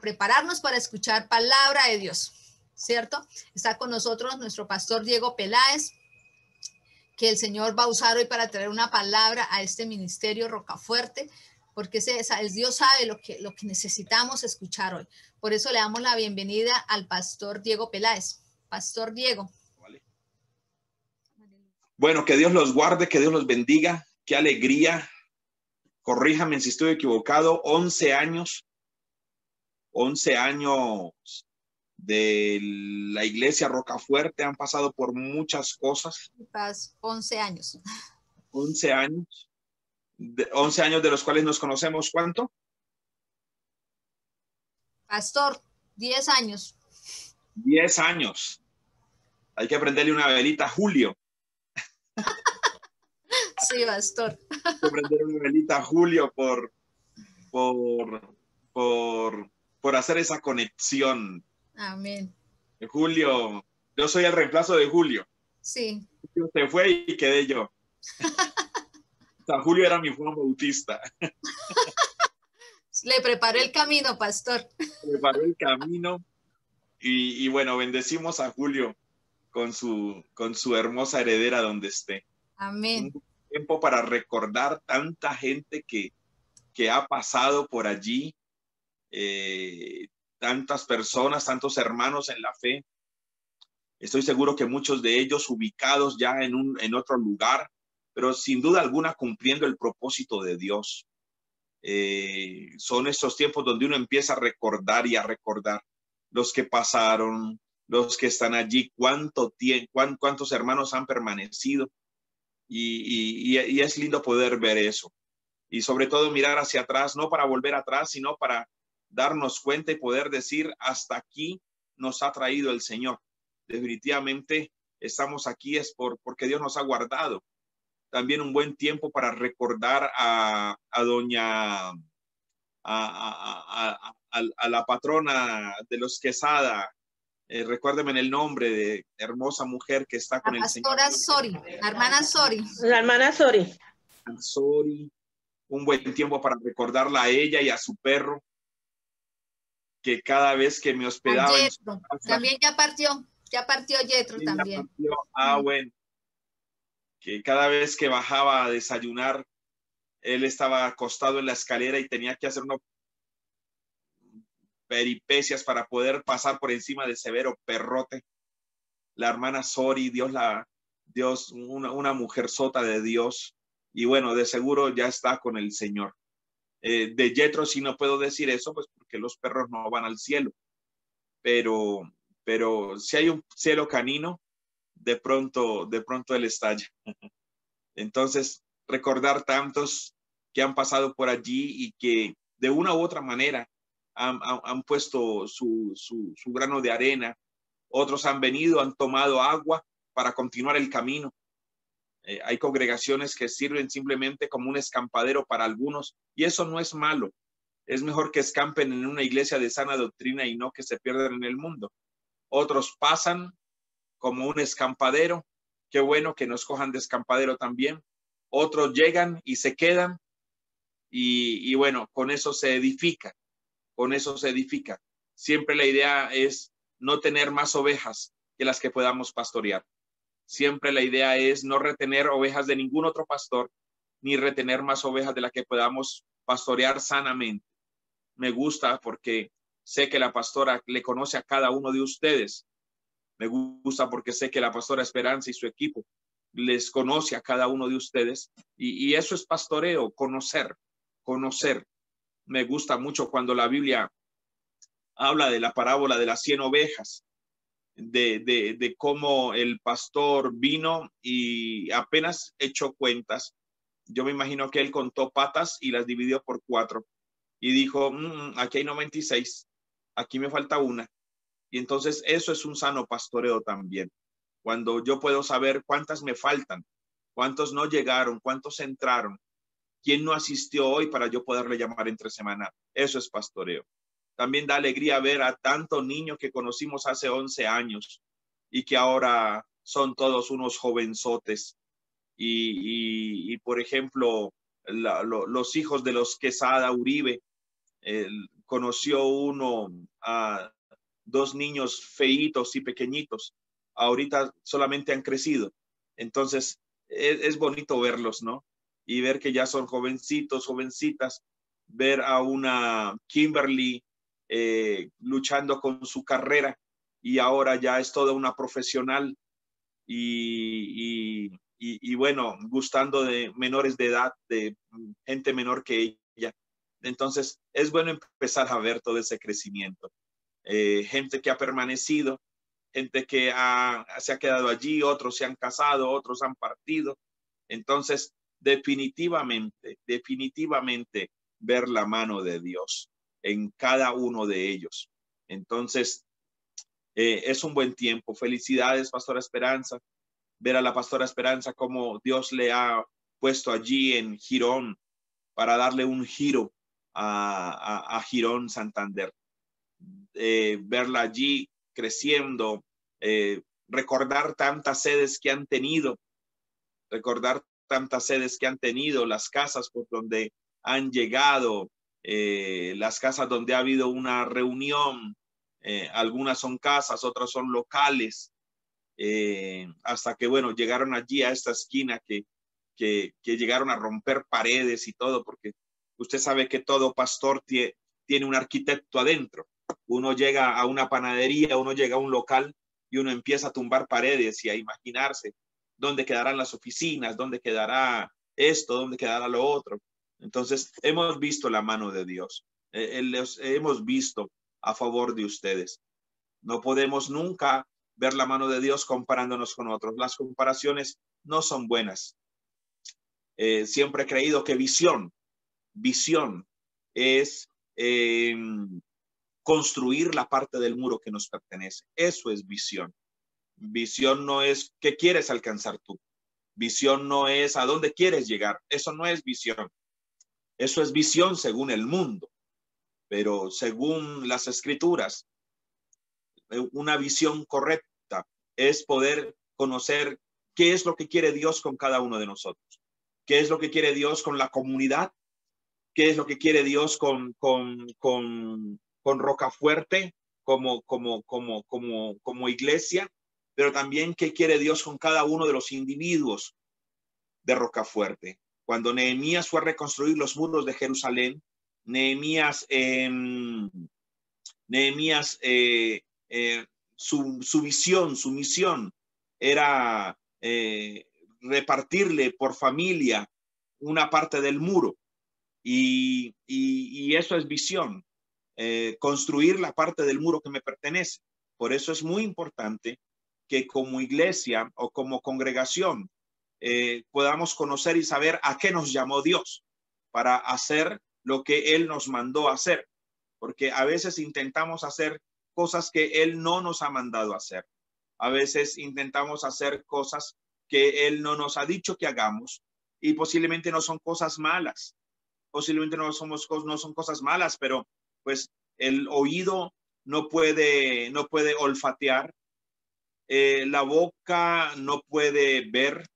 prepararnos para escuchar palabra de Dios, ¿cierto? Está con nosotros nuestro pastor Diego Peláez, que el Señor va a usar hoy para traer una palabra a este ministerio Rocafuerte, porque Dios sabe lo que necesitamos escuchar hoy. Por eso le damos la bienvenida al pastor Diego Peláez. Pastor Diego. Bueno, que Dios los guarde, que Dios los bendiga. Qué alegría. Corríjame si estoy equivocado. 11 años de la iglesia Rocafuerte. Han pasado por muchas cosas. 11 años. 11 años. 11 años de los cuales nos conocemos, ¿cuánto? Pastor, 10 años. 10 años. Hay que prenderle una velita a Julio. Sí, pastor. Hay que prenderle una velita a Julio por hacer esa conexión. Amén. Julio, yo soy el reemplazo de Julio. Sí. Julio se fue y quedé yo. O sea, Julio era mi Juan Bautista. Le preparó el camino, pastor. Preparó el camino y bueno, bendecimos a Julio con su hermosa heredera donde esté. Amén. Un tiempo para recordar tanta gente que ha pasado por allí, tantas personas, tantos hermanos en la fe. Estoy seguro que muchos de ellos ubicados ya en otro lugar, pero sin duda alguna cumpliendo el propósito de Dios. Son estos tiempos donde uno empieza a recordar y a recordar los que pasaron, los que están allí, cuántos hermanos han permanecido y es lindo poder ver eso y sobre todo mirar hacia atrás, no para volver atrás, sino para darnos cuenta y poder decir hasta aquí nos ha traído el Señor. Definitivamente estamos aquí es porque Dios nos ha guardado. También un buen tiempo para recordar a la patrona de los Quesada. Recuérdeme el nombre de hermosa mujer que está con el Señor. La pastora Sori, la hermana Sori. La hermana Sori. Sori. Un buen tiempo para recordarla a ella y a su perro, que cada vez que me hospedaba en su casa, también ya partió Yetro también. Bueno, que cada vez que bajaba a desayunar, él estaba acostado en la escalera y tenía que hacer unas peripecias para poder pasar por encima de severo perrote. La hermana Sori, una mujer sota de Dios, y bueno, de seguro ya está con el Señor. De Yetro sí no puedo decir eso, pues porque los perros no van al cielo, pero si hay un cielo canino, de pronto él estalla. Entonces, recordar tantos que han pasado por allí y que de una u otra manera han puesto su grano de arena. Otros han venido, han tomado agua para continuar el camino. Hay congregaciones que sirven simplemente como un escampadero para algunos y eso no es malo. Es mejor que escampen en una iglesia de sana doctrina y no que se pierdan en el mundo. Otros pasan como un escampadero. Qué bueno que nos cojan de escampadero también. Otros llegan y se quedan y bueno, con eso se edifica. Con eso se edifica. Siempre la idea es no tener más ovejas que las que podamos pastorear. Siempre la idea es no retener ovejas de ningún otro pastor, ni retener más ovejas de las que podamos pastorear sanamente. Me gusta porque sé que la pastora le conoce a cada uno de ustedes. Me gusta porque sé que la pastora Esperanza y su equipo les conoce a cada uno de ustedes. Y eso es pastoreo, conocer. Me gusta mucho cuando la Biblia habla de la parábola de las 100 ovejas. De cómo el pastor vino y apenas echó cuentas. Yo me imagino que él contó patas y las dividió por 4 y dijo, aquí hay 96, aquí me falta una. Y entonces eso es un sano pastoreo también. Cuando yo puedo saber cuántas me faltan, cuántos no llegaron, cuántos entraron, quién no asistió hoy para yo poderle llamar entre semana. Eso es pastoreo. También da alegría ver a tantos niños que conocimos hace 11 años y que ahora son todos unos jovenzotes. Por ejemplo, los hijos de los Quesada Uribe, conoció uno a dos niños feitos y pequeñitos. Ahorita solamente han crecido. Entonces, es bonito verlos, ¿no? Y ver que ya son jovencitos, jovencitas, ver a una Kimberly luchando con su carrera y ahora ya es toda una profesional y bueno, gustando de menores de edad, de gente menor que ella. Entonces, es bueno empezar a ver todo ese crecimiento. Gente que ha permanecido, gente que se ha quedado allí, otros se han casado, otros han partido. Entonces, definitivamente ver la mano de Dios en cada uno de ellos. Entonces, es un buen tiempo. Felicidades, Pastora Esperanza. Ver a la Pastora Esperanza cómo Dios le ha puesto allí en Girón para darle un giro a Girón Santander. Verla allí creciendo, recordar tantas sedes que han tenido, las casas por donde han llegado, las casas donde ha habido una reunión, algunas son casas, otras son locales, hasta que, bueno, llegaron allí a esta esquina que llegaron a romper paredes y todo, porque usted sabe que todo pastor tiene un arquitecto adentro. Uno llega a una panadería, uno llega a un local y uno empieza a tumbar paredes y a imaginarse dónde quedarán las oficinas, dónde quedará esto, dónde quedará lo otro. Entonces, hemos visto la mano de Dios. Hemos visto a favor de ustedes. No podemos nunca ver la mano de Dios comparándonos con otros. Las comparaciones no son buenas. Siempre he creído que visión es construir la parte del muro que nos pertenece. Eso es visión. Visión no es qué quieres alcanzar tú. Visión no es a dónde quieres llegar. Eso no es visión. Eso es visión según el mundo. Pero según las escrituras, una visión correcta es poder conocer qué es lo que quiere Dios con cada uno de nosotros. ¿Qué es lo que quiere Dios con la comunidad? ¿Qué es lo que quiere Dios con Rocafuerte como iglesia? Pero también qué quiere Dios con cada uno de los individuos de Rocafuerte. Cuando Nehemías fue a reconstruir los muros de Jerusalén, Nehemías su visión, su misión era repartirle por familia una parte del muro. Y eso es visión, construir la parte del muro que me pertenece. Por eso es muy importante que como iglesia o como congregación podamos conocer y saber a qué nos llamó Dios para hacer lo que Él nos mandó a hacer. Porque a veces intentamos hacer cosas que Él no nos ha mandado a hacer. A veces intentamos hacer cosas que Él no nos ha dicho que hagamos y posiblemente no son cosas malas. Posiblemente no son cosas malas, pero pues el oído no puede olfatear, la boca no puede ver,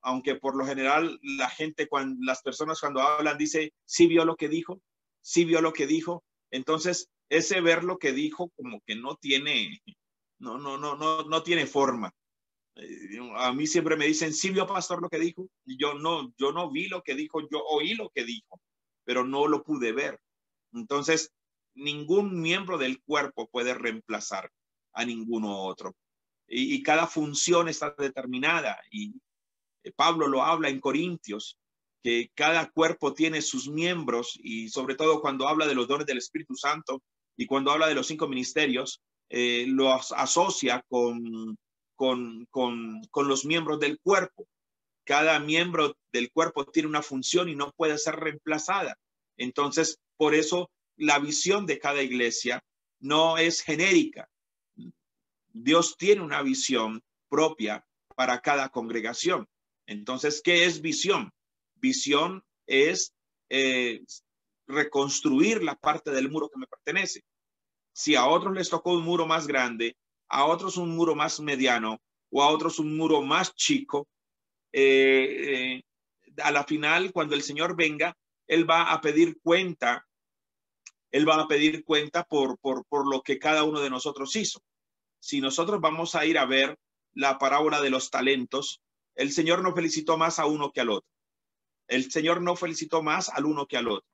aunque por lo general las personas cuando hablan dice, sí vio lo que dijo, sí vio lo que dijo. Entonces, ese ver lo que dijo como que no tiene forma. A mí siempre me dicen, ¿sí vio pastor lo que dijo? Y yo no vi lo que dijo, yo oí lo que dijo, pero no lo pude ver. Entonces, ningún miembro del cuerpo puede reemplazar a ninguno otro. Y cada función está determinada. Y Pablo lo habla en Corintios, que cada cuerpo tiene sus miembros y sobre todo cuando habla de los dones del Espíritu Santo y cuando habla de los 5 ministerios, los asocia con los miembros del cuerpo. Cada miembro del cuerpo tiene una función y no puede ser reemplazada. Entonces, por eso la visión de cada iglesia no es genérica. Dios tiene una visión propia para cada congregación. Entonces, ¿qué es visión? Visión es reconstruir la parte del muro que me pertenece. Si a otros les tocó un muro más grande, a otros un muro más mediano o a otros un muro más chico, a la final, cuando el Señor venga, Él va a pedir cuenta Él va a pedir cuenta por lo que cada uno de nosotros hizo. Si nosotros vamos a ir a ver la parábola de los talentos, el Señor no felicitó más a uno que al otro. El Señor no felicitó más al uno que al otro,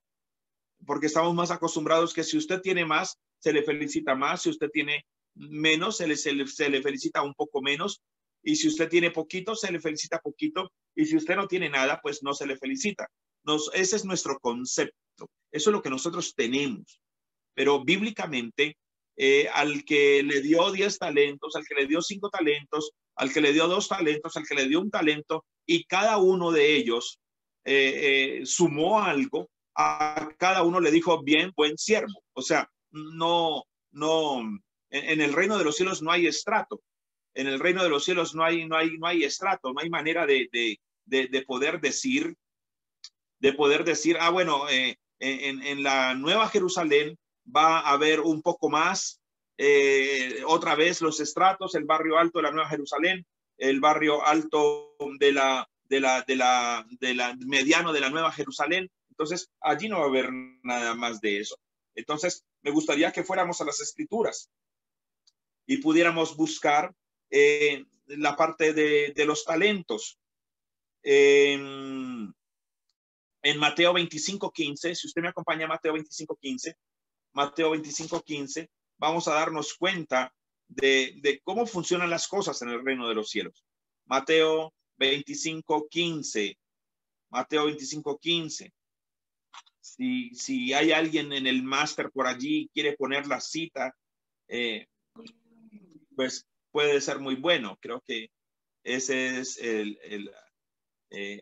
porque estamos más acostumbrados que si usted tiene más, se le felicita más. Si usted tiene menos, se le felicita un poco menos. Y si usted tiene poquito, se le felicita poquito. Y si usted no tiene nada, pues no se le felicita. Ese es nuestro concepto. Eso es lo que nosotros tenemos. Pero bíblicamente, al que le dio 10 talentos, al que le dio 5 talentos, al que le dio 2 talentos, al que le dio 1 talento, y cada uno de ellos sumó algo, a cada uno le dijo, bien, buen siervo. O sea, en el reino de los cielos no hay estrato. En el reino de los cielos no hay estrato, no hay manera de poder decir, bueno, en la Nueva Jerusalén va a haber un poco más, otra vez los estratos, el barrio alto de la Nueva Jerusalén, el barrio alto de la mediano de la Nueva Jerusalén. Entonces, allí no va a haber nada más de eso. Entonces, me gustaría que fuéramos a las Escrituras y pudiéramos buscar la parte de los talentos. En Mateo 25:15, si usted me acompaña a Mateo 25:15, vamos a darnos cuenta de cómo funcionan las cosas en el reino de los cielos. Mateo 25:15. Mateo 25:15. Si hay alguien en el máster por allí quiere poner la cita, pues puede ser muy bueno. Creo que ese es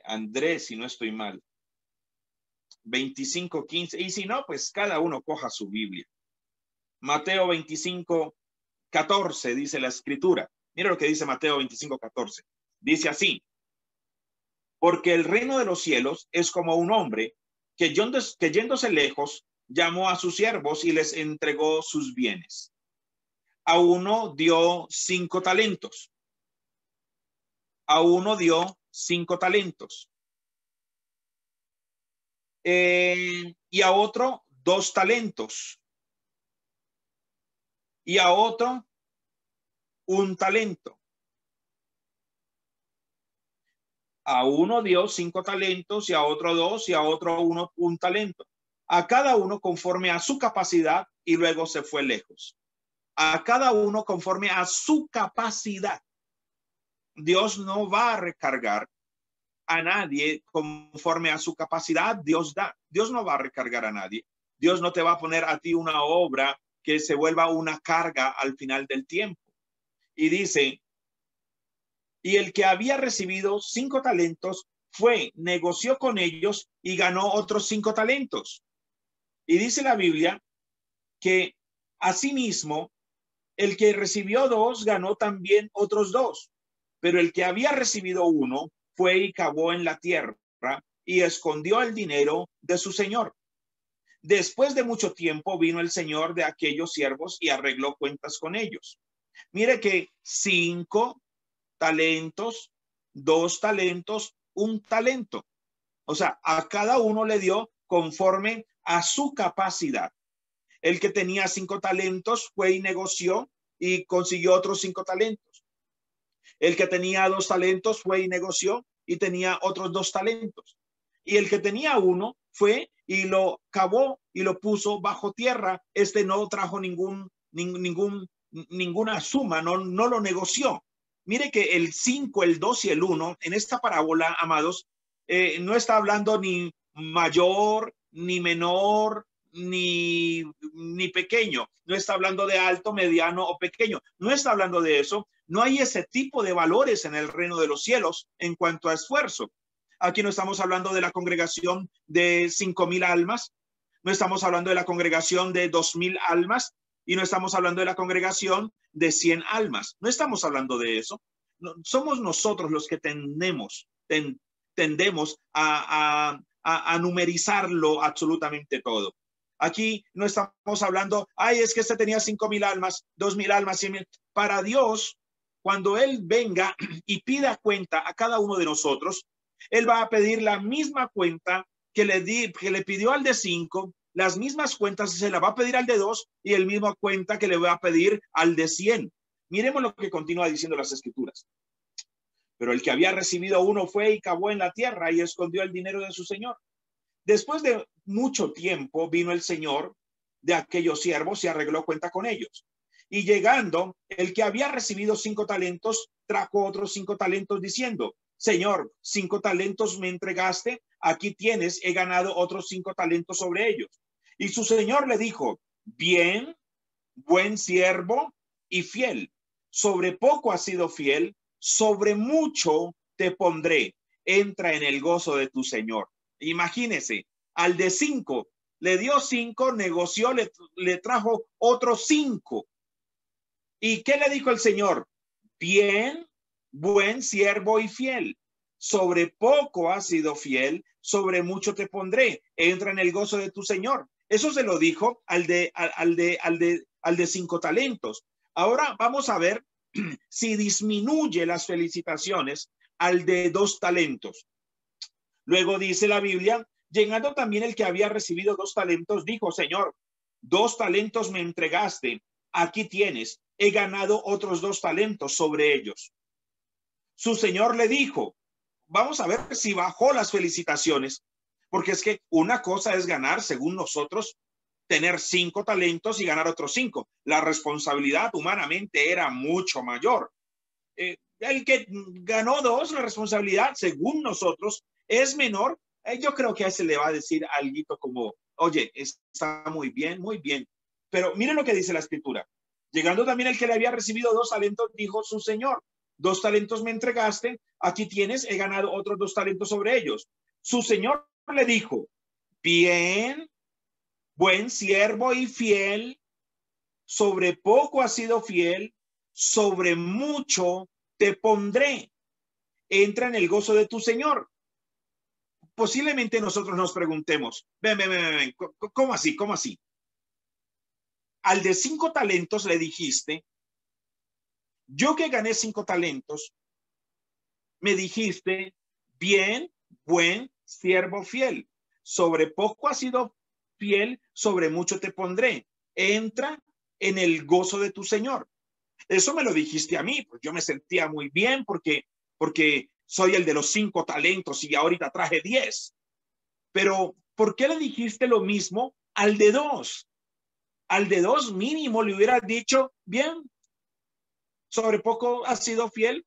Andrés, si no estoy mal. 25:15. Y si no, pues cada uno coja su Biblia. Mateo 25:14 dice la Escritura. Mira lo que dice Mateo 25:14. Dice así: porque el reino de los cielos es como un hombre que yéndose lejos, llamó a sus siervos y les entregó sus bienes. A uno dio 5 talentos. A uno dio 5 talentos. Y a otro 2 talentos. Y a otro 1 talento. A uno dio 5 talentos, y a otro 2, y a otro 1 talento. A cada uno conforme a su capacidad, y luego se fue lejos. A cada uno conforme a su capacidad. Dios no va a recargar a nadie conforme a su capacidad. Dios da. Dios no va a recargar a nadie. Dios no te va a poner a ti una obra que se vuelva una carga al final del tiempo. Y dice: y el que había recibido 5 talentos fue, negoció con ellos y ganó otros 5 talentos. Y dice la Biblia que asimismo el que recibió 2 ganó también otros 2. Pero el que había recibido 1 fue y cavó en la tierra y escondió el dinero de su señor. Después de mucho tiempo vino el señor de aquellos siervos y arregló cuentas con ellos. Mire que 5 talentos, 2 talentos, 1 talento. O sea, a cada uno le dio conforme a su capacidad. El que tenía 5 talentos fue y negoció y consiguió otros 5 talentos. El que tenía 2 talentos fue y negoció y tenía otros 2 talentos. Y el que tenía 1 fue y lo cavó y lo puso bajo tierra. Este no trajo ninguna suma, no lo negoció. Mire que el 5, el 2 y el 1 en esta parábola, amados, no está hablando ni mayor, ni menor, ni pequeño. No está hablando de alto, mediano o pequeño. No está hablando de eso. No hay ese tipo de valores en el reino de los cielos en cuanto a esfuerzo. Aquí no estamos hablando de la congregación de 5,000 almas. No estamos hablando de la congregación de 2,000 almas. Y no estamos hablando de la congregación de 100 almas. No estamos hablando de eso. No, somos nosotros los que tendemos a numerizarlo absolutamente todo. Aquí no estamos hablando, es que este tenía 5,000 almas, 2,000 almas, 100,000. Para Dios, cuando Él venga y pida cuenta a cada uno de nosotros, Él va a pedir la misma cuenta que le pidió al de 5, las mismas cuentas se las va a pedir al de 2 y el mismo cuenta que le va a pedir al de 100. Miremos lo que continúa diciendo las escrituras. Pero el que había recibido 1 fue y cavó en la tierra y escondió el dinero de su señor. Después de mucho tiempo vino el señor de aquellos siervos y arregló cuenta con ellos. Y llegando, el que había recibido 5 talentos, trajo otros 5 talentos diciendo, Señor, 5 talentos me entregaste, aquí tienes, he ganado otros 5 talentos sobre ellos. Y su señor le dijo, bien, buen siervo y fiel, sobre poco has sido fiel, sobre mucho te pondré, entra en el gozo de tu señor. Imagínese, al de 5 le dio 5, negoció, le trajo otros 5. ¿Y qué le dijo el Señor? Bien, buen siervo y fiel. Sobre poco has sido fiel, sobre mucho te pondré. Entra en el gozo de tu Señor. Eso se lo dijo al de 5 talentos. Ahora vamos a ver si disminuye las felicitaciones al de 2 talentos. Luego dice la Biblia, llegando también el que había recibido 2 talentos, dijo, Señor, 2 talentos me entregaste, aquí tienes, he ganado otros 2 talentos sobre ellos. Su señor le dijo, vamos a ver si bajó las felicitaciones, porque es que una cosa es ganar, según nosotros, tener 5 talentos y ganar otros 5. La responsabilidad humanamente era mucho mayor. El que ganó 2, la responsabilidad, según nosotros, es menor. Yo creo que a ese le va a decir algo como, oye, está muy bien, muy bien. Pero miren lo que dice la escritura. Llegando también el que le había recibido 2 talentos, dijo su señor, 2 talentos me entregaste, aquí tienes, he ganado otros 2 talentos sobre ellos. Su señor le dijo, bien, buen siervo y fiel, sobre poco has sido fiel, sobre mucho te pondré. Entra en el gozo de tu señor. Posiblemente nosotros nos preguntemos, ven, ¿cómo así? ¿Cómo así? Al de 5 talentos le dijiste, yo que gané 5 talentos, me dijiste, bien, buen siervo fiel, sobre poco has sido fiel, sobre mucho te pondré. Entra en el gozo de tu Señor. Eso me lo dijiste a mí, pues yo me sentía muy bien porque soy el de los 5 talentos y ahorita traje 10. Pero ¿por qué le dijiste lo mismo al de 2? Al de 2 mínimo le hubieras dicho, bien, sobre poco has sido fiel,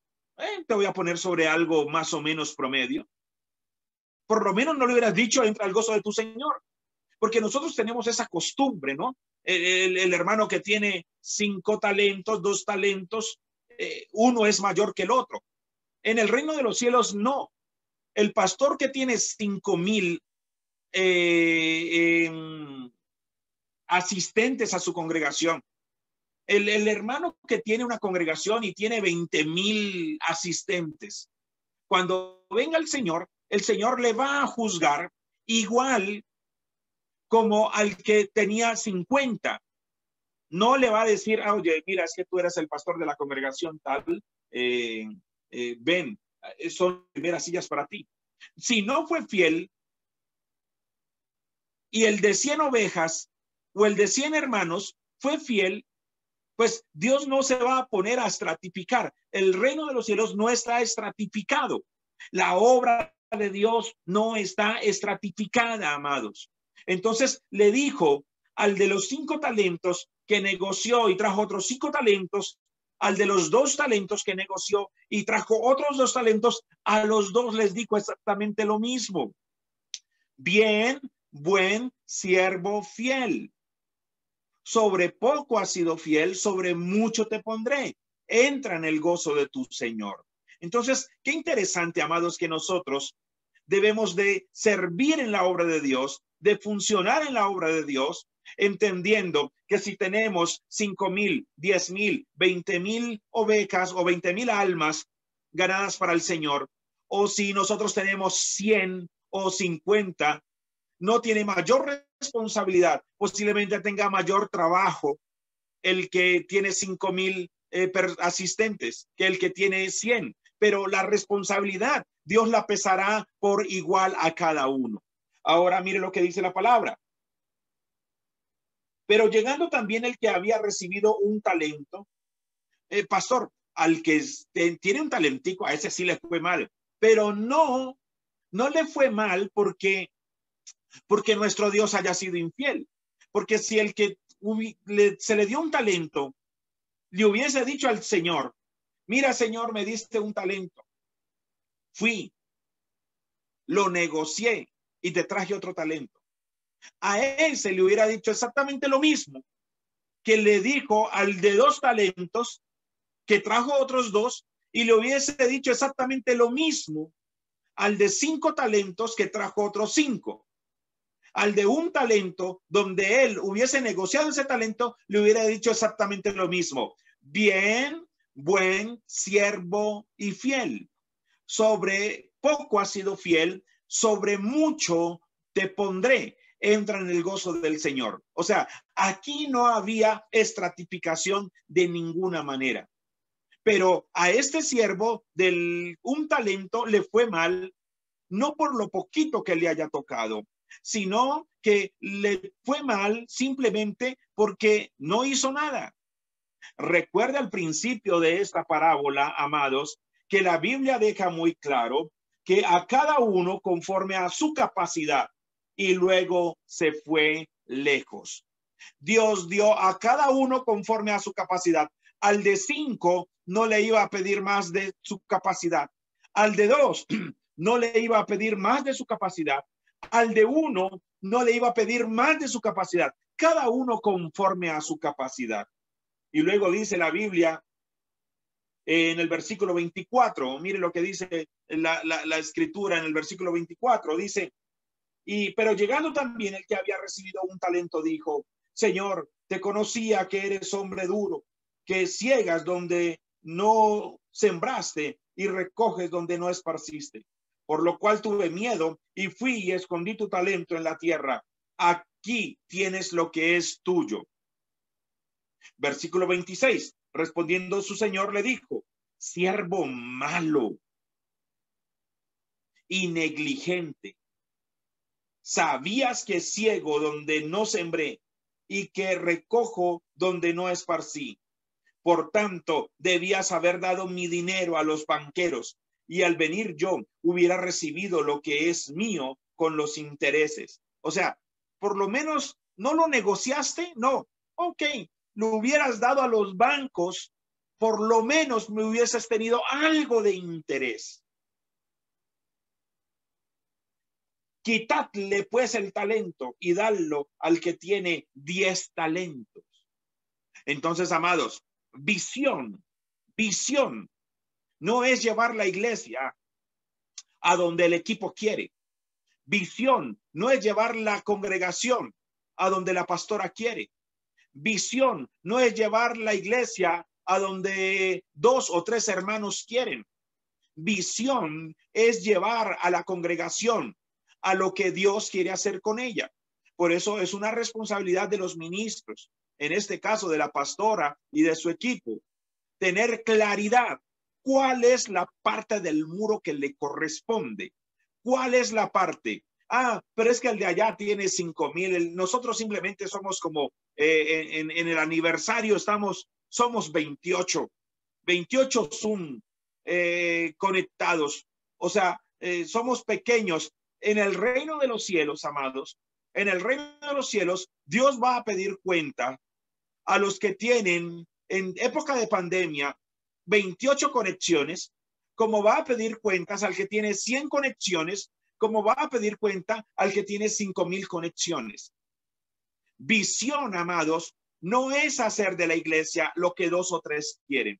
te voy a poner sobre algo más o menos promedio. Por lo menos no le hubieras dicho, entra al gozo de tu Señor. Porque nosotros tenemos esa costumbre, ¿no? El hermano que tiene 5 talentos, 2 talentos, uno es mayor que el otro. En el reino de los cielos, no. El pastor que tiene 5,000 asistentes a su congregación, el hermano que tiene una congregación y tiene 20,000 asistentes, cuando venga el Señor le va a juzgar igual como al que tenía 50. No le va a decir, oye, mira, es que tú eres el pastor de la congregación tal, ven, son primeras sillas para ti. Si no fue fiel y el de 100 ovejas o el de 100 hermanos fue fiel, pues Dios no se va a poner a estratificar. El reino de los cielos no está estratificado. La obra de Dios no está estratificada, amados. Entonces le dijo al de los 5 talentos que negoció y trajo otros 5 talentos, al de los 2 talentos que negoció y trajo otros 2 talentos, a los 2 les dijo exactamente lo mismo. Bien, buen siervo fiel. Sobre poco has sido fiel, sobre mucho te pondré. Entra en el gozo de tu Señor. Entonces, qué interesante, amados, que nosotros debemos de servir en la obra de Dios, de funcionar en la obra de Dios, entendiendo que si tenemos 5,000, 10,000, 20,000 ovejas o 20,000 almas ganadas para el Señor, o si nosotros tenemos 100 o 50, no tiene mayor responsabilidad, posiblemente tenga mayor trabajo el que tiene 5,000 asistentes que el que tiene 100, pero la responsabilidad Dios la pesará por igual a cada uno. Ahora mire lo que dice la palabra. Pero llegando también el que había recibido un talento, pastor, al que tiene un talentico, a ese sí le fue mal, pero no le fue mal porque nuestro Dios haya sido infiel. Porque si el que se le dio un talento, le hubiese dicho al Señor, mira, Señor, me diste un talento. Fui, lo negocié y te traje otro talento. A él se le hubiera dicho exactamente lo mismo que le dijo al de 2 talentos, que trajo otros 2, y le hubiese dicho exactamente lo mismo al de 5 talentos, que trajo otros 5. Al de 1 talento, donde él hubiese negociado ese talento, le hubiera dicho exactamente lo mismo. Bien, buen siervo y fiel. Sobre poco has sido fiel, sobre mucho te pondré. Entra en el gozo del Señor. O sea, aquí no había estratificación de ninguna manera. Pero a este siervo del 1 talento le fue mal, no por lo poquito que le haya tocado, sino que le fue mal simplemente porque no hizo nada. Recuerda al principio de esta parábola, amados, que la Biblia deja muy claro que a cada uno conforme a su capacidad, y luego se fue lejos. Dios dio a cada uno conforme a su capacidad. Al de 5 no le iba a pedir más de su capacidad. Al de 2 no le iba a pedir más de su capacidad. Al de 1 no le iba a pedir más de su capacidad. Cada uno conforme a su capacidad. Y luego dice la Biblia en el versículo 24, mire lo que dice la escritura en el versículo 24, dice, pero llegando también el que había recibido un talento, dijo, Señor, te conocía que eres hombre duro, que ciegas donde no sembraste y recoges donde no esparciste. Por lo cual tuve miedo y fui y escondí tu talento en la tierra. Aquí tienes lo que es tuyo. Versículo 26. Respondiendo su señor le dijo, siervo malo y negligente. ¿Sabías que ciego donde no sembré y que recojo donde no esparcí? Por tanto, debías haber dado mi dinero a los banqueros y al venir yo hubiera recibido lo que es mío con los intereses. O sea, por lo menos no lo negociaste, no. Ok, lo hubieras dado a los bancos, por lo menos me hubieses tenido algo de interés. Quitadle pues el talento y dadlo al que tiene 10 talentos. Entonces, amados, visión no es llevar la iglesia a donde el equipo quiere. Visión no es llevar la congregación a donde la pastora quiere. Visión no es llevar la iglesia a donde 2 o 3 hermanos quieren. Visión es llevar a la congregación a lo que Dios quiere hacer con ella. Por eso es una responsabilidad de los ministros, en este caso de la pastora y de su equipo, tener claridad. ¿Cuál es la parte del muro que le corresponde? ¿Cuál es la parte? Pero es que el de allá tiene 5,000. Nosotros simplemente somos como en el aniversario somos 28 Zoom conectados. O sea, somos pequeños. En el reino de los cielos, amados, en el reino de los cielos, Dios va a pedir cuenta a los que tienen en época de pandemia 28 conexiones, como va a pedir cuentas al que tiene 100 conexiones, como va a pedir cuenta al que tiene 5,000 conexiones. Visión, amados, no es hacer de la iglesia lo que 2 o 3 quieren.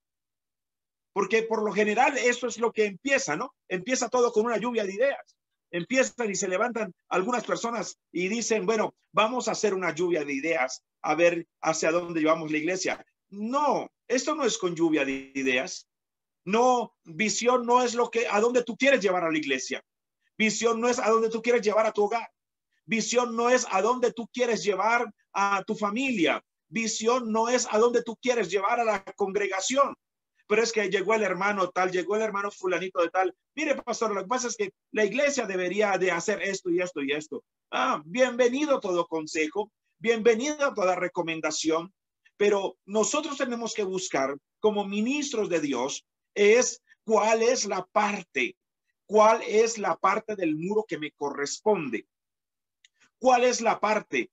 Porque por lo general eso es lo que empieza, ¿no? Empieza todo con una lluvia de ideas. Empiezan y se levantan algunas personas y dicen, bueno, vamos a hacer una lluvia de ideas, a ver hacia dónde llevamos la iglesia. No, esto no es con lluvia de ideas. No, visión no es a dónde tú quieres llevar a la iglesia. Visión no es a dónde tú quieres llevar a tu hogar. Visión no es a dónde tú quieres llevar a tu familia. Visión no es a dónde tú quieres llevar a la congregación. Pero es que llegó el hermano tal, llegó el hermano fulanito de tal. Mire, pastor, lo que pasa es que la iglesia debería de hacer esto y esto y esto. Bienvenido todo consejo, bienvenida toda recomendación, pero nosotros tenemos que buscar como ministros de Dios es cuál es la parte del muro que me corresponde. ¿Cuál es la parte?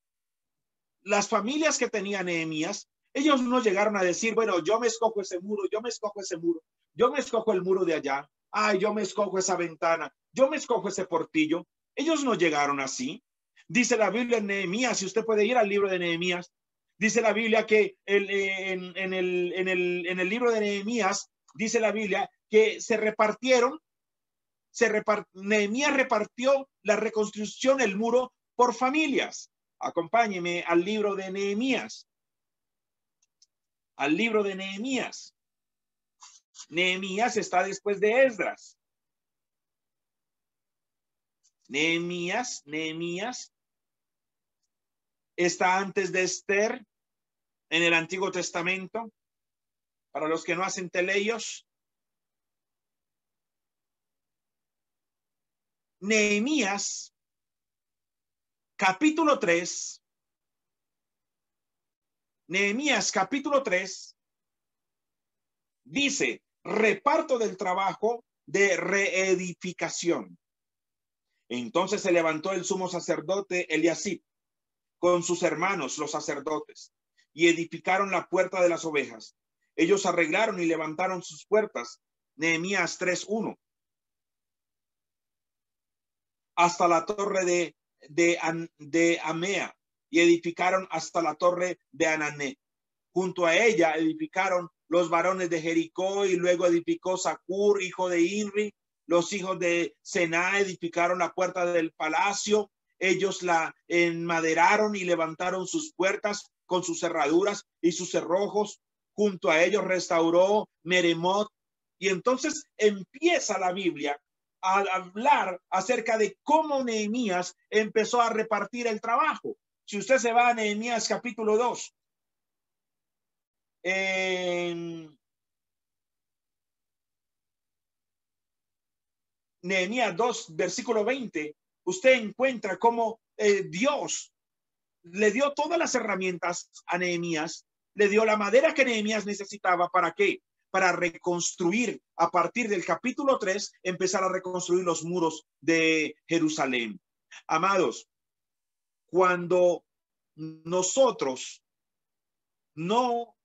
Las familias que tenía Nehemías, ellos no llegaron a decir, bueno, yo me escojo ese muro, yo me escojo ese muro, yo me escojo el muro de allá, ay, yo me escojo esa ventana, yo me escojo ese portillo. Ellos no llegaron así. Dice la Biblia en Nehemías, si usted puede ir al libro de Nehemías, dice la Biblia que en el libro de Nehemías, dice la Biblia que Nehemías repartió la reconstrucción, el muro, por familias. Acompáñeme al libro de Nehemías. Al libro de Nehemías. Nehemías está después de Esdras. Nehemías está antes de Esther en el Antiguo Testamento. Para los que no hacen teleios. Nehemías, capítulo 3. Nehemías, capítulo 3, dice, reparto del trabajo de reedificación. Entonces se levantó el sumo sacerdote Eliasib con sus hermanos, los sacerdotes, y edificaron la puerta de las ovejas. Ellos arreglaron y levantaron sus puertas. Nehemías 3:1. Hasta la torre de Amea, y edificaron hasta la torre de Anané. Junto a ella edificaron los varones de Jericó, y luego edificó Zacur, hijo de Inri. Los hijos de Sená edificaron la puerta del palacio. Ellos la enmaderaron y levantaron sus puertas con sus cerraduras y sus cerrojos. Junto a ellos restauró Meremot. Y entonces empieza la Biblia a hablar acerca de cómo Nehemías empezó a repartir el trabajo. Si usted se va a Nehemías capítulo 2, Nehemías 2, versículo 20, usted encuentra cómo Dios le dio todas las herramientas a Nehemías, le dio la madera que Nehemías necesitaba. ¿Para qué? Para reconstruir, a partir del capítulo 3, empezar a reconstruir los muros de Jerusalén. Amados, cuando nosotros no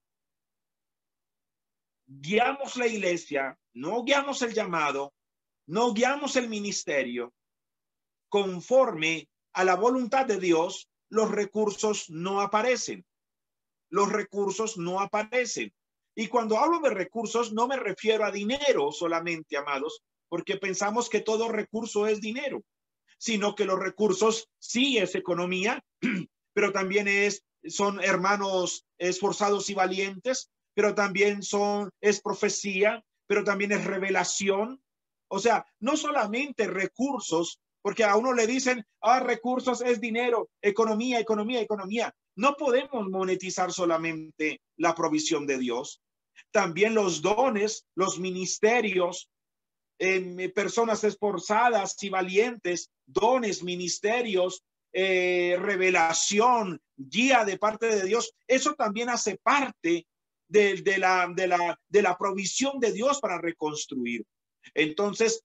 guiamos la iglesia, no guiamos el llamado, no guiamos el ministerio conforme a la voluntad de Dios, los recursos no aparecen. Los recursos no aparecen. Y cuando hablo de recursos, no me refiero a dinero solamente, amados, porque pensamos que todo recurso es dinero, sino que los recursos sí es economía, pero también son hermanos esforzados y valientes, pero también es profecía, pero también es revelación. O sea, no solamente recursos, porque a uno le dicen, recursos es dinero, economía. No podemos monetizar solamente la provisión de Dios. También los dones, los ministerios, personas esforzadas y valientes, dones, ministerios, revelación, guía de parte de Dios. Eso también hace parte de la provisión de Dios para reconstruir. Entonces,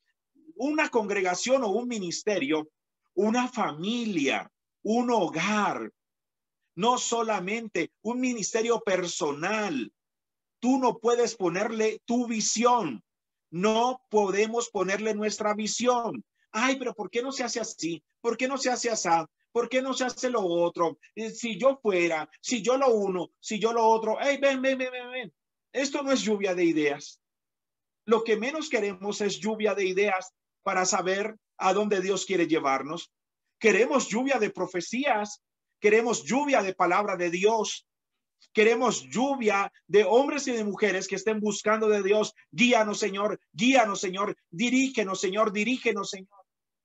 una congregación o un ministerio, una familia, un hogar, no solamente un ministerio personal. Tú no puedes ponerle tu visión. No podemos ponerle nuestra visión. Ay, pero ¿por qué no se hace así? ¿Por qué no se hace así? ¿Por qué no se hace lo otro? Si yo fuera, si yo lo uno, si yo lo otro. Hey, ven. Esto no es lluvia de ideas. Lo que menos queremos es lluvia de ideas para saber a dónde Dios quiere llevarnos. Queremos lluvia de profecías. Queremos lluvia de palabra de Dios. Queremos lluvia de hombres y de mujeres que estén buscando de Dios. Guíanos, Señor, dirígenos, Señor,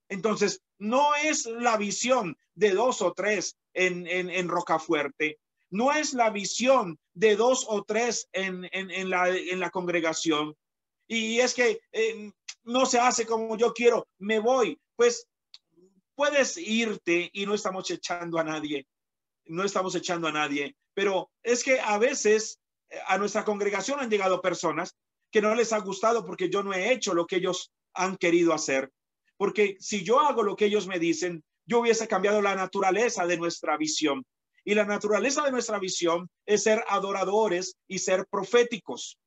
Entonces, no es la visión de 2 o 3 en Rocafuerte. No es la visión de 2 o 3 en la congregación. Y es que no se hace como yo quiero, me voy. Pues puedes irte y no estamos echando a nadie. no estamos echando a nadie, pero es que a veces a nuestra congregación han llegado personas que no les ha gustado porque yo no he hecho lo que ellos han querido hacer. Porque si yo hago lo que ellos me dicen, yo hubiese cambiado la naturaleza de nuestra visión. Y la naturaleza de nuestra visión es ser adoradores y ser proféticos.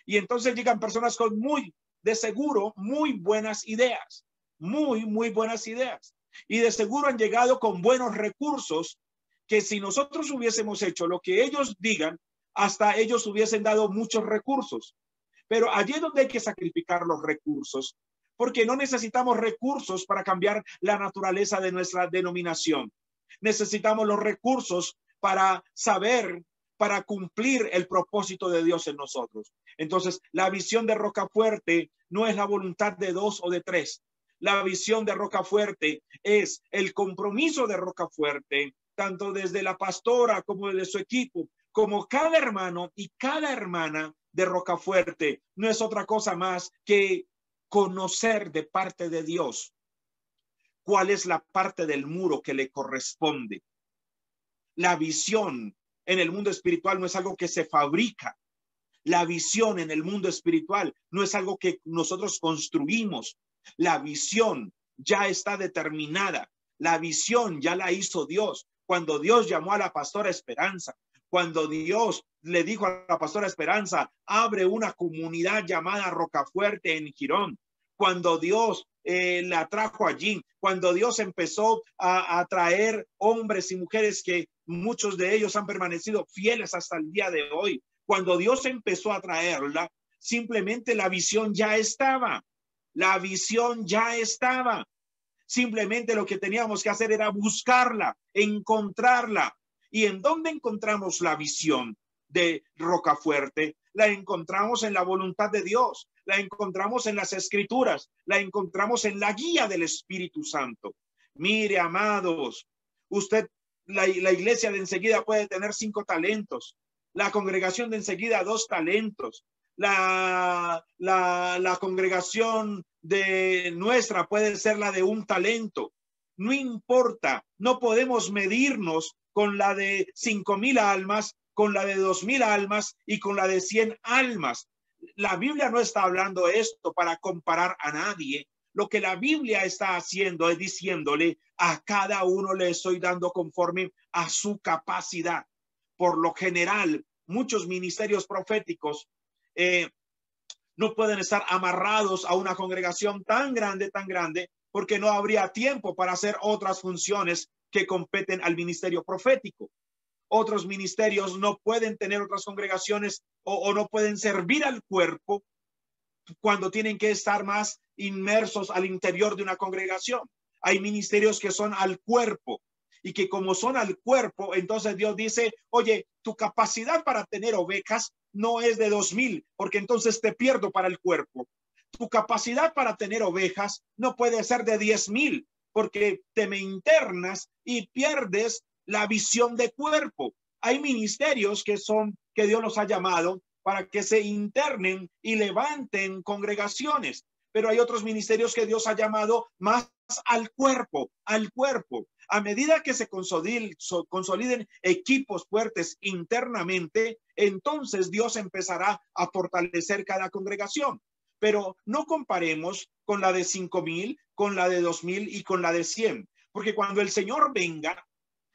Y entonces llegan personas con de seguro, muy buenas ideas. Muy buenas ideas. Y de seguro han llegado con buenos recursos que si nosotros hubiésemos hecho lo que ellos digan, hasta ellos hubiesen dado muchos recursos. Pero allí es donde hay que sacrificar los recursos, porque no necesitamos recursos para cambiar la naturaleza de nuestra denominación. Necesitamos los recursos para saber, para cumplir el propósito de Dios en nosotros. Entonces, la visión de Rocafuerte no es la voluntad de 2 o de 3. La visión de Rocafuerte es el compromiso de Rocafuerte, tanto desde la pastora como desde su equipo, como cada hermano y cada hermana de Rocafuerte. No es otra cosa más que conocer de parte de Dios cuál es la parte del muro que le corresponde. La visión en el mundo espiritual no es algo que se fabrica. La visión en el mundo espiritual no es algo que nosotros construimos. La visión ya está determinada. La visión ya la hizo Dios. Cuando Dios llamó a la pastora Esperanza, cuando Dios le dijo a la pastora Esperanza, abre una comunidad llamada Rocafuerte en Girón, cuando Dios la trajo allí, cuando Dios empezó a traer hombres y mujeres que muchos de ellos han permanecido fieles hasta el día de hoy, cuando Dios empezó a traerla, simplemente la visión ya estaba. La visión ya estaba. Simplemente lo que teníamos que hacer era buscarla, encontrarla. ¿Y en dónde encontramos la visión de Rocafuerte? La encontramos en la voluntad de Dios, la encontramos en las escrituras, la encontramos en la guía del Espíritu Santo. Mire, amados, usted, la iglesia de enseguida puede tener 5 talentos, la congregación de enseguida 2 talentos, la congregación de nuestra puede ser la de 1 talento. No importa, no podemos medirnos con la de 5,000 almas, con la de 2,000 almas y con la de 100 almas. La Biblia no está hablando esto para comparar a nadie. Lo que la Biblia está haciendo es diciéndole a cada uno le estoy dando conforme a su capacidad. Por lo general, muchos ministerios proféticos no pueden estar amarrados a una congregación tan grande, porque no habría tiempo para hacer otras funciones que competen al ministerio profético. Otros ministerios no pueden tener otras congregaciones o no pueden servir al cuerpo cuando tienen que estar más inmersos al interior de una congregación. Hay ministerios que son al cuerpo y que como son al cuerpo, entonces Dios dice, oye, tu capacidad para tener ovejas no es de 2,000, porque entonces te pierdo para el cuerpo. Tu capacidad para tener ovejas no puede ser de 10,000, porque te me internas y pierdes la visión de cuerpo. Hay ministerios que Dios los ha llamado para que se internen y levanten congregaciones, pero hay otros ministerios que Dios ha llamado más al cuerpo, al cuerpo. A medida que se consoliden equipos fuertes internamente, entonces Dios empezará a fortalecer cada congregación. Pero no comparemos con la de 5,000, con la de 2,000 y con la de 100, porque cuando el Señor venga,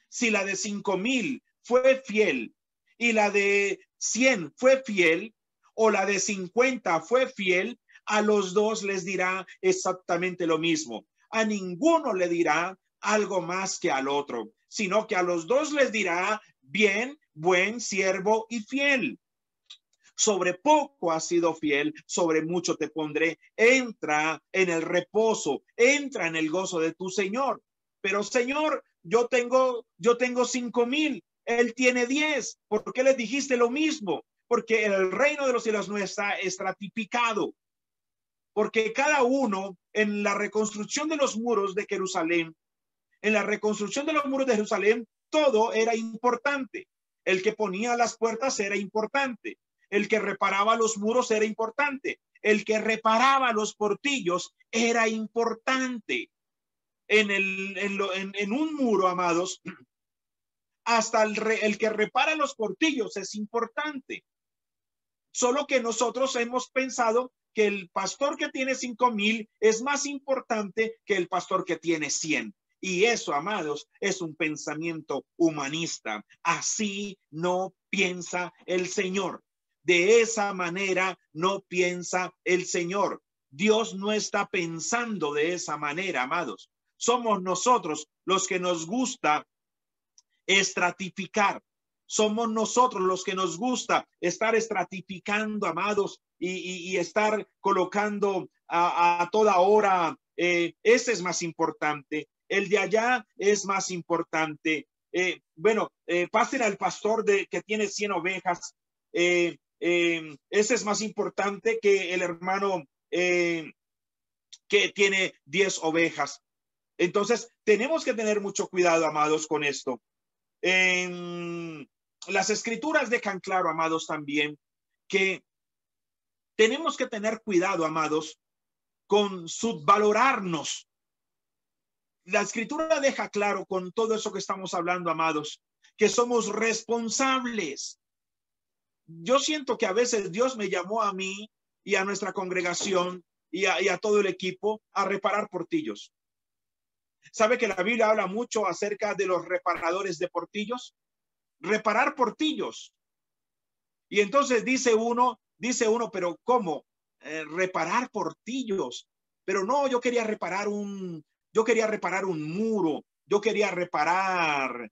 si la de 5,000 fue fiel y la de 100 fue fiel, o la de 50 fue fiel, a los dos les dirá exactamente lo mismo. A ninguno le dirá algo más que al otro, sino que a los dos les dirá, bien, buen siervo y fiel. Sobre poco has sido fiel, sobre mucho te pondré. Entra en el reposo, entra en el gozo de tu Señor. Pero Señor, yo tengo 5,000, él tiene 10. ¿Por qué les dijiste lo mismo? Porque el reino de los cielos no está estratificado. Porque cada uno en la reconstrucción de los muros de Jerusalén, todo era importante. El que ponía las puertas era importante. El que reparaba los muros era importante. El que reparaba los portillos era importante. En un muro, amados, hasta el que repara los portillos es importante. Solo que nosotros hemos pensado que el pastor que tiene 5,000 es más importante que el pastor que tiene 100. Y eso, amados, es un pensamiento humanista. Así no piensa el Señor. De esa manera no piensa el Señor. Dios no está pensando de esa manera, amados. Somos nosotros los que nos gusta estratificar. Somos nosotros los que nos gusta estar estratificando, amados, y estar colocando a toda hora. Ese es más importante. El de allá es más importante. Pasen al pastor que tiene 100 ovejas. Ese es más importante que el hermano que tiene 10 ovejas. Entonces, tenemos que tener mucho cuidado, amados, con esto. Las escrituras dejan claro, amados, también que tenemos que tener cuidado, amados, con subvalorarnos. La escritura deja claro con todo eso que estamos hablando, amados, que somos responsables. Yo siento que a veces Dios me llamó a mí y a nuestra congregación y a todo el equipo a reparar portillos. ¿Sabe que la Biblia habla mucho acerca de los reparadores de portillos? Reparar portillos. Y entonces dice uno, pero ¿cómo? Reparar portillos. Pero no, yo quería reparar un muro, yo quería reparar,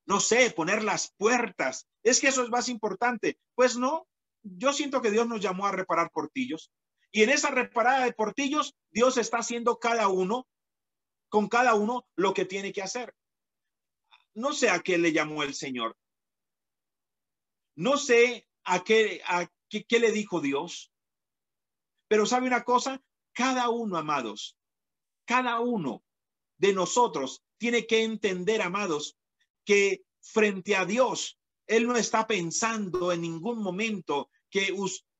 no sé, poner las puertas. Es que eso es más importante. Pues no, yo siento que Dios nos llamó a reparar portillos. Y en esa reparada de portillos, Dios está haciendo con cada uno lo que tiene que hacer. No sé a qué le llamó el Señor. No sé qué le dijo Dios. Pero ¿sabe una cosa? Cada uno, amados, cada uno de nosotros tiene que entender, amados, que frente a Dios, Él no está pensando en ningún momento que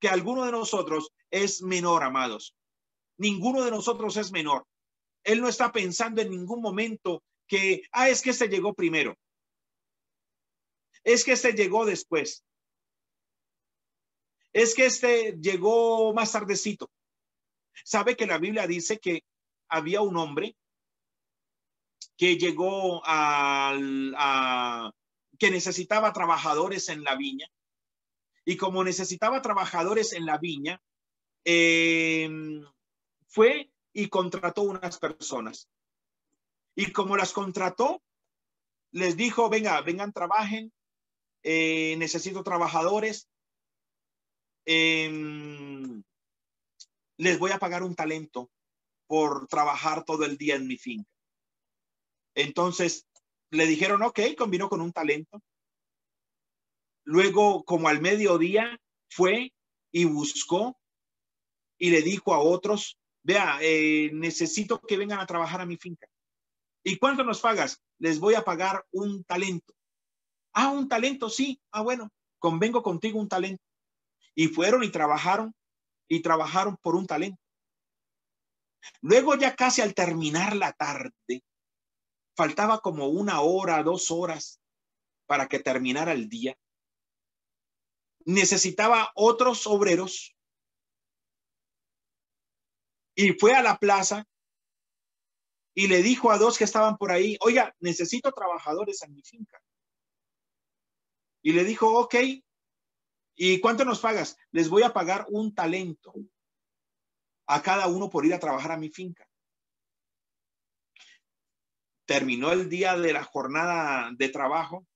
alguno de nosotros es menor, amados. Ninguno de nosotros es menor. Él no está pensando en ningún momento que, es que este llegó primero. Es que este llegó después. Es que este llegó más tardecito. ¿Sabe que la Biblia dice que había un hombre que llegó que necesitaba trabajadores en la viña? Y como necesitaba trabajadores en la viña, fue y contrató unas personas. Y como las contrató, les dijo, vengan, trabajen, necesito trabajadores, les voy a pagar un talento por trabajar todo el día en mi finca. Entonces le dijeron, ok, combinó con un talento. Luego, como al mediodía, fue y buscó y le dijo a otros, vea, necesito que vengan a trabajar a mi finca. ¿Y cuánto nos pagas? Les voy a pagar un talento. Un talento, sí. Bueno, convengo contigo un talento. Y fueron y trabajaron por un talento. Luego, ya casi al terminar la tarde, faltaba como 1 hora, 2 horas para que terminara el día. Necesitaba otros obreros y fue a la plaza y le dijo a 2 que estaban por ahí, oiga, necesito trabajadores en mi finca. Y le dijo, ok, ¿y cuánto nos pagas? Les voy a pagar un talento a cada uno por ir a trabajar a mi finca. Terminó el día de la jornada de trabajo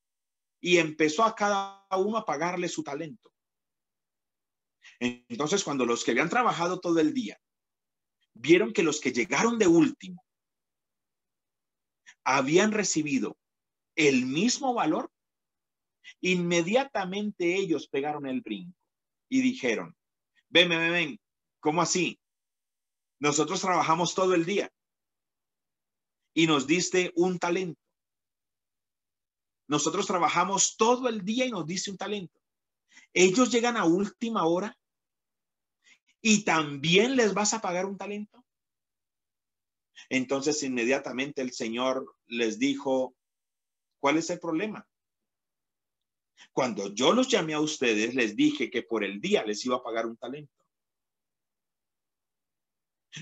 y empezó a cada uno a pagarle su talento. Entonces, cuando los que habían trabajado todo el día vieron que los que llegaron de último habían recibido el mismo valor, inmediatamente ellos pegaron el brinco y dijeron, ven, ¿cómo así? Nosotros trabajamos todo el día y nos diste un talento. Nosotros trabajamos todo el día y nos diste un talento. Ellos llegan a última hora y también les vas a pagar un talento. Entonces inmediatamente el Señor les dijo, ¿Cuál es el problema? Cuando yo los llamé a ustedes, les dije que por el día les iba a pagar un talento.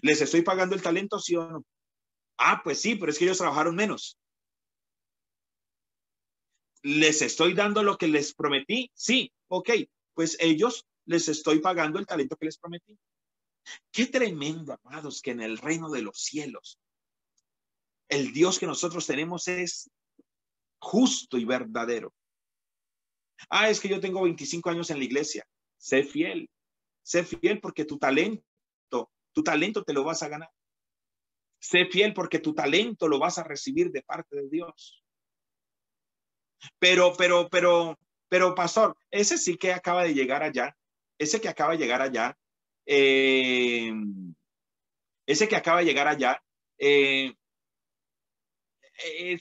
¿Les estoy pagando el talento, sí o no? Ah, pues sí, pero es que ellos trabajaron menos. ¿Les estoy dando lo que les prometí? Sí, ok. Pues ellos les estoy pagando el talento que les prometí. Qué tremendo, amados, que en el reino de los cielos, el Dios que nosotros tenemos es justo y verdadero. Ah, es que yo tengo 25 años en la iglesia. Sé fiel porque tu talento te lo vas a ganar. Sé fiel porque tu talento lo vas a recibir de parte de Dios. Pero, pastor, ese sí que acaba de llegar allá, ese que acaba de llegar allá, ese que acaba de llegar allá,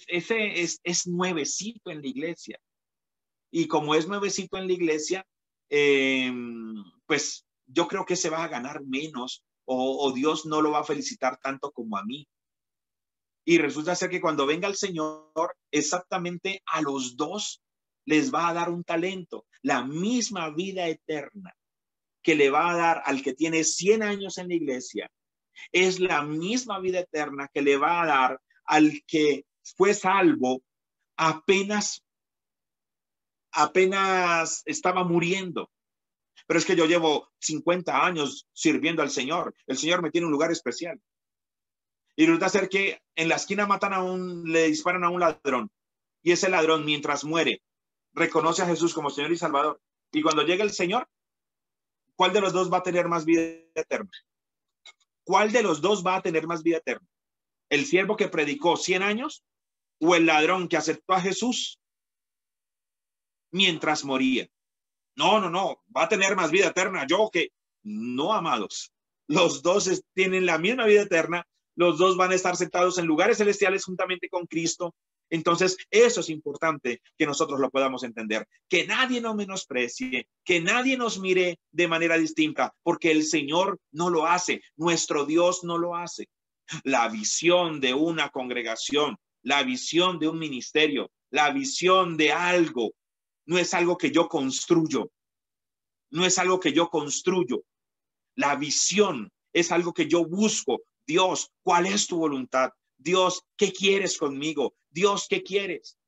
ese es nuevecito en la iglesia. Y como es nuevecito en la iglesia, pues yo creo que se va a ganar menos o Dios no lo va a felicitar tanto como a mí. Y resulta ser que cuando venga el Señor, exactamente a los dos les va a dar un talento, la misma vida eterna que le va a dar al que tiene 100 años en la iglesia, es la misma vida eterna que le va a dar al que fue salvo apenas estaba muriendo. Pero es que yo llevo 50 años sirviendo al Señor. El Señor me tiene un lugar especial. Y resulta ser que en la esquina le disparan a un ladrón. Y ese ladrón, mientras muere, reconoce a Jesús como Señor y Salvador. Y cuando llega el Señor, ¿cuál de los dos va a tener más vida eterna? ¿Cuál de los dos va a tener más vida eterna? ¿El siervo que predicó 100 años o el ladrón que aceptó a Jesús mientras moría? No, va a tener más vida eterna. No, amados. Los dos tienen la misma vida eterna. Los dos van a estar sentados en lugares celestiales juntamente con Cristo. Entonces, eso es importante que nosotros lo podamos entender. Que nadie nos menosprecie, que nadie nos mire de manera distinta, porque el Señor no lo hace. Nuestro Dios no lo hace. La visión de una congregación, la visión de un ministerio, la visión de algo, no es algo que yo construyo. No es algo que yo construyo. La visión es algo que yo busco. Dios, ¿cuál es tu voluntad? Dios, ¿qué quieres conmigo? Dios, ¿qué quieres?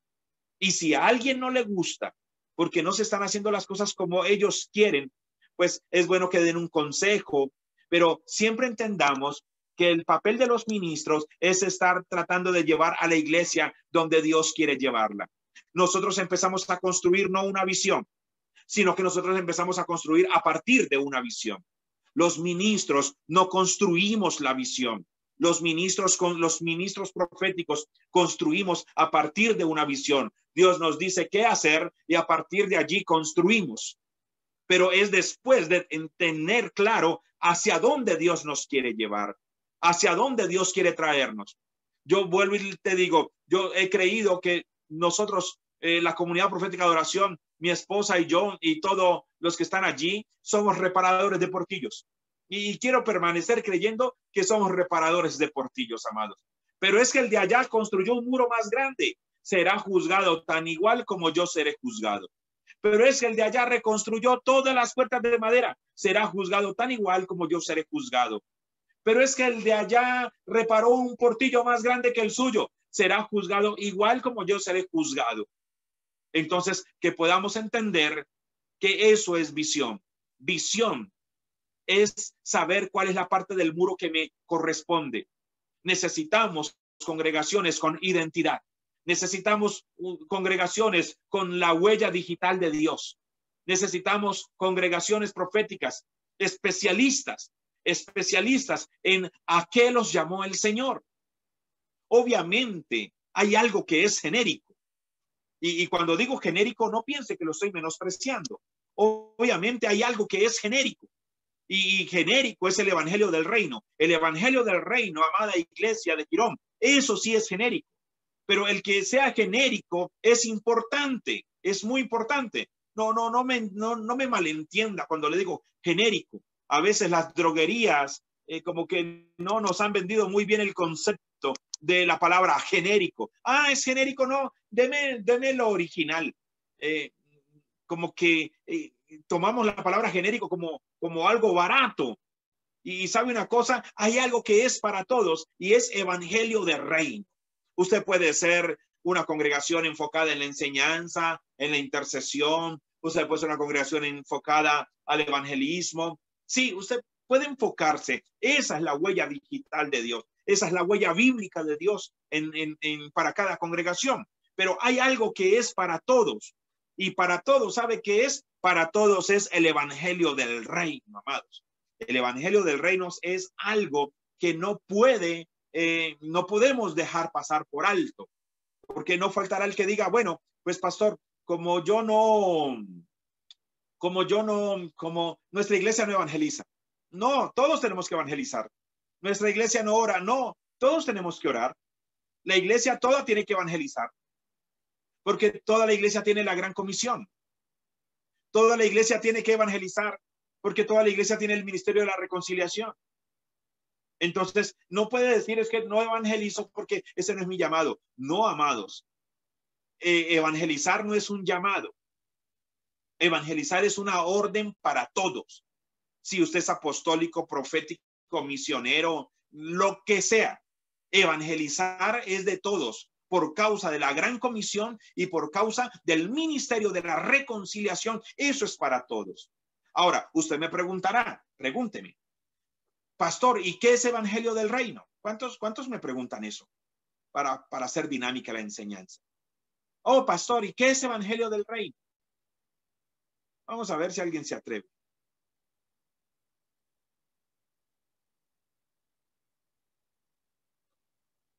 Y si a alguien no le gusta, porque no se están haciendo las cosas como ellos quieren, pues es bueno que den un consejo, pero siempre entendamos que el papel de los ministros es estar tratando de llevar a la iglesia donde Dios quiere llevarla. Nosotros empezamos a construir no una visión, sino que nosotros empezamos a construir a partir de una visión. Los ministros no construimos la visión. Los ministros proféticos construimos a partir de una visión. Dios nos dice qué hacer y a partir de allí construimos. Pero es después de tener claro hacia dónde Dios nos quiere llevar, hacia dónde Dios quiere traernos. Yo vuelvo y te digo, yo he creído que nosotros, la comunidad profética de oración, mi esposa y yo y todos los que están allí, somos reparadores de portillos. Y quiero permanecer creyendo que somos reparadores de portillos, amados. Pero es que el de allá construyó un muro más grande. Será juzgado tan igual como yo seré juzgado. Pero es que el de allá reconstruyó todas las puertas de madera. Será juzgado tan igual como yo seré juzgado. Pero es que el de allá reparó un portillo más grande que el suyo. Será juzgado igual como yo seré juzgado. Entonces, que podamos entender que eso es visión. Visión es saber cuál es la parte del muro que me corresponde. Necesitamos congregaciones con identidad. Necesitamos congregaciones con la huella digital de Dios. Necesitamos congregaciones proféticas, especialistas en a qué los llamó el Señor. Obviamente hay algo que es genérico. Y cuando digo genérico, no piense que lo estoy menospreciando. Obviamente hay algo que es genérico. Y genérico es el evangelio del reino. El evangelio del reino, amada iglesia de Quirón, eso sí es genérico. Pero el que sea genérico es importante, es muy importante. No me malentienda cuando le digo genérico. A veces las droguerías como que no nos han vendido muy bien el concepto de la palabra genérico. Ah, es genérico, no, deme lo original. Como que tomamos la palabra genérico como algo barato. Y sabe una cosa, hay algo que es para todos y es evangelio del reino. Usted puede ser una congregación enfocada en la enseñanza, en la intercesión. Usted puede ser una congregación enfocada al evangelismo. Sí, usted puede enfocarse. Esa es la huella digital de Dios. Esa es la huella bíblica de Dios para cada congregación. Pero hay algo que es para todos. Y para todos, ¿sabe qué es? Para todos es el evangelio del reino, amados. El evangelio del reino es algo que no podemos dejar pasar por alto, porque no faltará el que diga, bueno, pues pastor, como nuestra iglesia no evangeliza. No, todos tenemos que evangelizar. Nuestra iglesia no ora, no, todos tenemos que orar. La iglesia toda tiene que evangelizar, porque toda la iglesia tiene la gran comisión. Toda la iglesia tiene que evangelizar, porque toda la iglesia tiene el ministerio de la reconciliación. Entonces, no puede decir es que no evangelizo porque ese no es mi llamado. No, amados. Evangelizar no es un llamado. Evangelizar es una orden para todos. Si usted es apostólico, profético, misionero, lo que sea, evangelizar es de todos por causa de la gran comisión y por causa del ministerio de la reconciliación. Eso es para todos. Ahora, usted me preguntará, pregúnteme, pastor, ¿y qué es evangelio del reino? ¿Cuántos me preguntan eso para hacer dinámica la enseñanza? Oh, pastor, ¿y qué es evangelio del reino? Vamos a ver si alguien se atreve.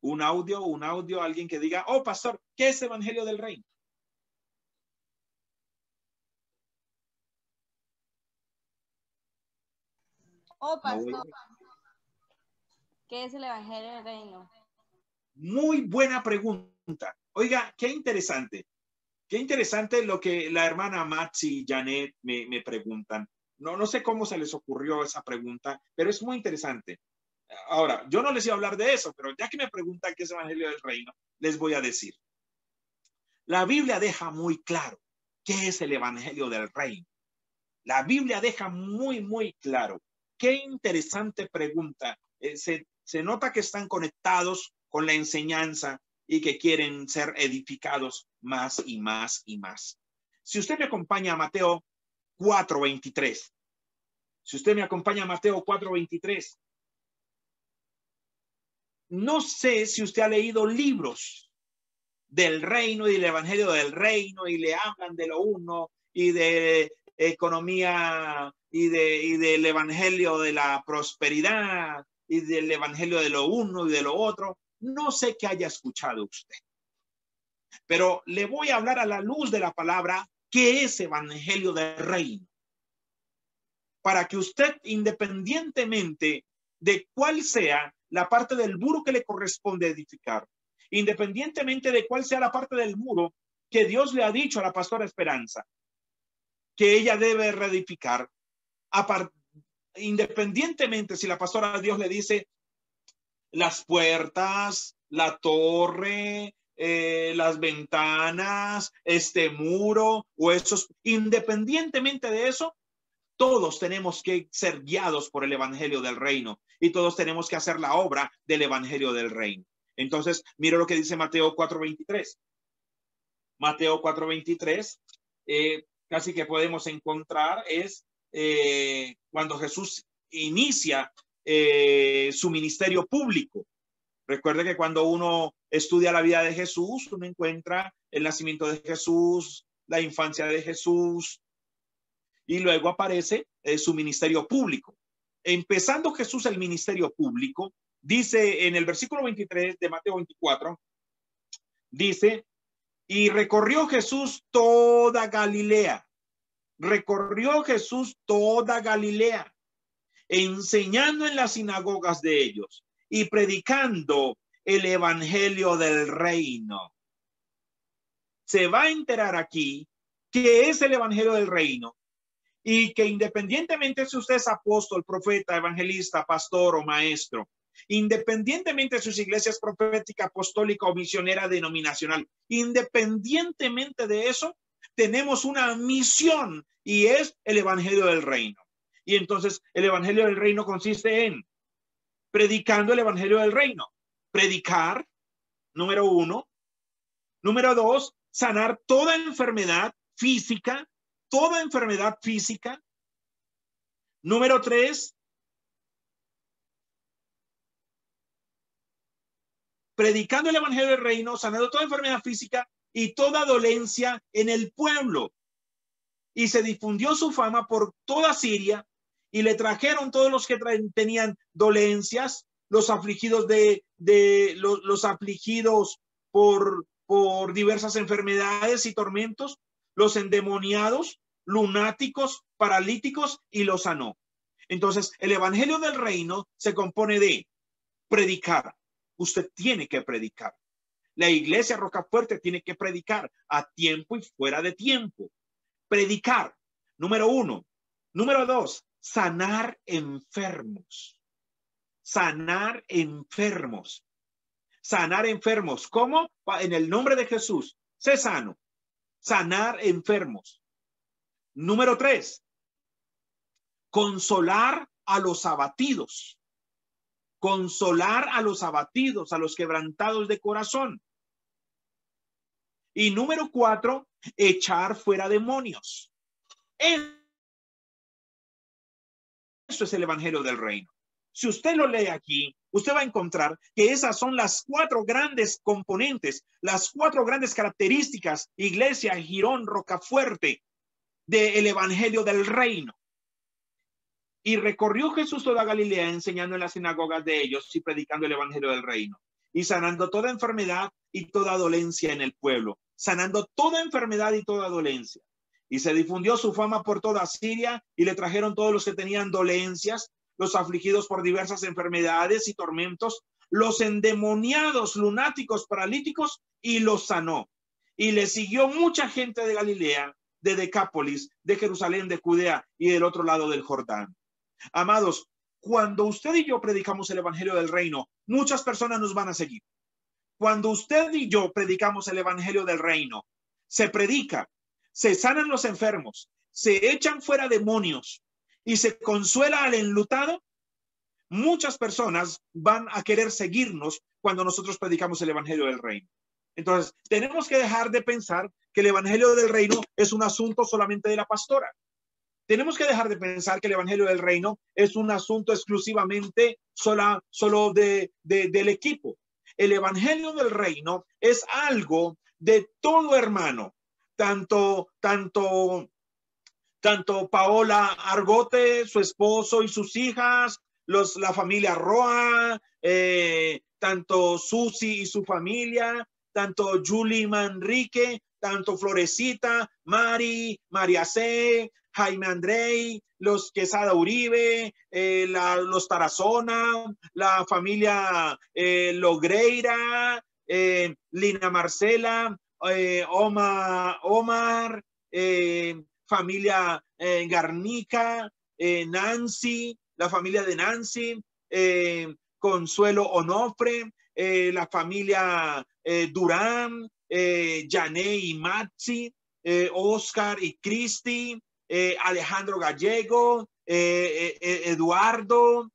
Un audio, alguien que diga, oh, pastor, ¿qué es evangelio del reino? Oh, pastor, ¿qué es el evangelio del reino? Muy buena pregunta. Oiga, qué interesante. Qué interesante lo que la hermana Maxi y Janet me preguntan. No sé cómo se les ocurrió esa pregunta, pero es muy interesante. Ahora, yo no les iba a hablar de eso, pero ya que me preguntan qué es evangelio del reino, les voy a decir. La Biblia deja muy claro qué es el evangelio del reino. La Biblia deja muy, muy claro. Qué interesante pregunta. Se nota que están conectados con la enseñanza y que quieren ser edificados más y más y más. Si usted me acompaña a Mateo 4:23, si usted me acompaña a Mateo 4:23, no sé si usted ha leído libros del reino y del evangelio del reino y le hablan de lo uno y de economía y del evangelio de la prosperidad y del evangelio de lo uno y de lo otro. No sé qué haya escuchado usted, pero le voy a hablar a la luz de la palabra qué es evangelio del reino, para que usted, independientemente de cuál sea la parte del muro que le corresponde edificar, independientemente de cuál sea la parte del muro que Dios le ha dicho a la pastora Esperanza que ella debe reedificar, independientemente si la pastora Dios le dice las puertas, la torre, las ventanas, este muro o esos, independientemente de eso, todos tenemos que ser guiados por el evangelio del reino y todos tenemos que hacer la obra del evangelio del reino. Entonces, mira lo que dice Mateo 4:23. Mateo 4:23, casi que podemos encontrar es cuando Jesús inicia su ministerio público. Recuerde que cuando uno estudia la vida de Jesús, uno encuentra el nacimiento de Jesús, la infancia de Jesús, y luego aparece su ministerio público. Empezando Jesús el ministerio público, dice en el versículo 23 de Mateo 24, dice, y recorrió Jesús toda Galilea. Recorrió Jesús toda Galilea, enseñando en las sinagogas de ellos y predicando el evangelio del reino. Se va a enterar aquí qué es el evangelio del reino y que independientemente si usted es apóstol, profeta, evangelista, pastor o maestro, Independientemente de sus iglesias profética, apostólica o misionera denominacional, independientemente de eso, tenemos una misión y es el evangelio del reino. Y entonces el evangelio del reino consiste en predicando el evangelio del reino. Predicar, número 1. Número 2, sanar toda enfermedad física, toda enfermedad física. Número 3, predicando el evangelio del reino, sanando toda enfermedad física y toda dolencia en el pueblo. Y se difundió su fama por toda Siria y le trajeron todos los que tenían dolencias, los afligidos los afligidos por diversas enfermedades y tormentos, los endemoniados, lunáticos, paralíticos, y los sanó. Entonces, el evangelio del reino se compone de predicar. Usted tiene que predicar. La iglesia Rocafuerte tiene que predicar a tiempo y fuera de tiempo. Predicar, número 1. Número 2, sanar enfermos. Sanar enfermos. Sanar enfermos. ¿Cómo? En el nombre de Jesús. Sé sano. Sanar enfermos. Número 3, consolar a los abatidos. Consolar a los abatidos, a los quebrantados de corazón. Y número 4, echar fuera demonios. Eso es el evangelio del reino. Si usted lo lee aquí, usted va a encontrar que esas son las 4 grandes componentes, las 4 grandes características, Iglesia Girón Rocafuerte, del evangelio del reino. Y recorrió Jesús toda Galilea, enseñando en las sinagogas de ellos y predicando el evangelio del reino, y sanando toda enfermedad y toda dolencia en el pueblo, sanando toda enfermedad y toda dolencia. Y se difundió su fama por toda Siria, y le trajeron todos los que tenían dolencias, los afligidos por diversas enfermedades y tormentos, los endemoniados, lunáticos, paralíticos, y los sanó. Y le siguió mucha gente de Galilea, de Decápolis, de Jerusalén, de Judea y del otro lado del Jordán. Amados, cuando usted y yo predicamos el evangelio del reino, muchas personas nos van a seguir. Cuando usted y yo predicamos el evangelio del reino, se predica, se sanan los enfermos, se echan fuera demonios y se consuela al enlutado, muchas personas van a querer seguirnos cuando nosotros predicamos el evangelio del reino. Entonces, tenemos que dejar de pensar que el evangelio del reino es un asunto solamente de la pastora. Tenemos que dejar de pensar que el evangelio del reino es un asunto exclusivamente solo del equipo. El evangelio del reino es algo de todo hermano, tanto Paola Argote, su esposo y sus hijas, la familia Roa, tanto Susi y su familia, tanto Julie Manrique, tanto Florecita, María C., Jaime Andrei, los Quesada Uribe, los Tarazona, la familia Logreira, Lina Marcela, Omar, familia Garnica, Nancy, la familia de Nancy, Consuelo Onofre, la familia Durán, Jané y Maxi, Oscar y Cristi, Alejandro Gallego, Eduardo,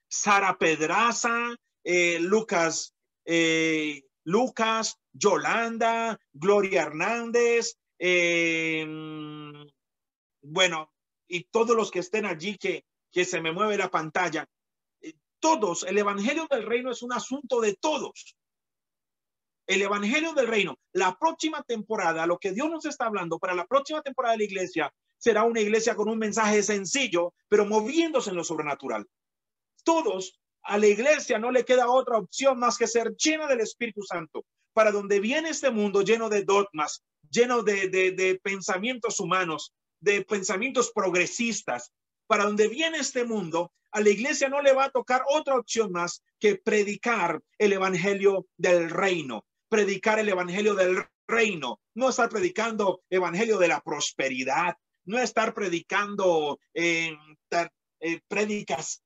Sara Pedraza, Lucas, Yolanda, Gloria Hernández, bueno, y todos los que estén allí que se me mueve la pantalla. Todos, el evangelio del reino es un asunto de todos. El evangelio del reino, la próxima temporada, lo que Dios nos está hablando para la próxima temporada de la iglesia, será una iglesia con un mensaje sencillo, pero moviéndose en lo sobrenatural. Todos, a la iglesia no le queda otra opción más que ser llena del Espíritu Santo. Para donde viene este mundo lleno de dogmas, lleno de pensamientos humanos, de pensamientos progresistas, para donde viene este mundo, a la iglesia no le va a tocar otra opción más que predicar el evangelio del reino. Predicar el evangelio del reino, no estar predicando evangelio de la prosperidad, no estar predicando prédicas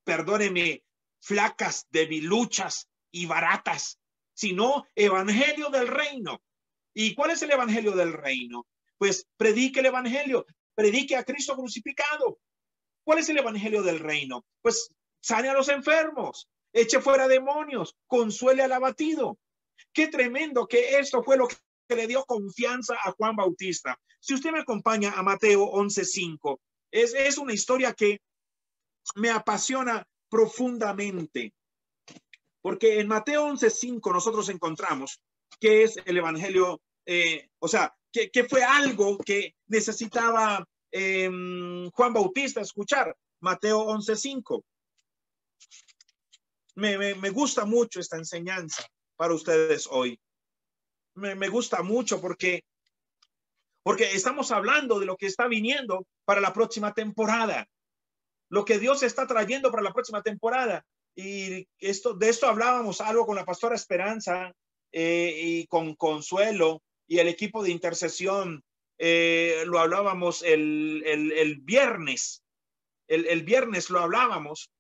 perdóneme, flacas, debiluchas y baratas, sino evangelio del reino. ¿Y cuál es el evangelio del reino? Pues predique el evangelio, predique a Cristo crucificado. ¿Cuál es el evangelio del reino? Pues sane a los enfermos, eche fuera demonios, consuele al abatido. Qué tremendo que esto fue lo que le dio confianza a Juan Bautista. Si usted me acompaña a Mateo 11:5, es una historia que me apasiona profundamente, porque en Mateo 11:5 nosotros encontramos que es el evangelio, o sea, que fue algo que necesitaba Juan Bautista escuchar. Mateo 11:5. Me gusta mucho esta enseñanza para ustedes hoy. Me gusta mucho porque estamos hablando de lo que está viniendo para la próxima temporada, lo que Dios está trayendo para la próxima temporada. Y de esto hablábamos algo con la pastora Esperanza y con Consuelo y el equipo de intercesión. Lo hablábamos el viernes. El viernes lo hablábamos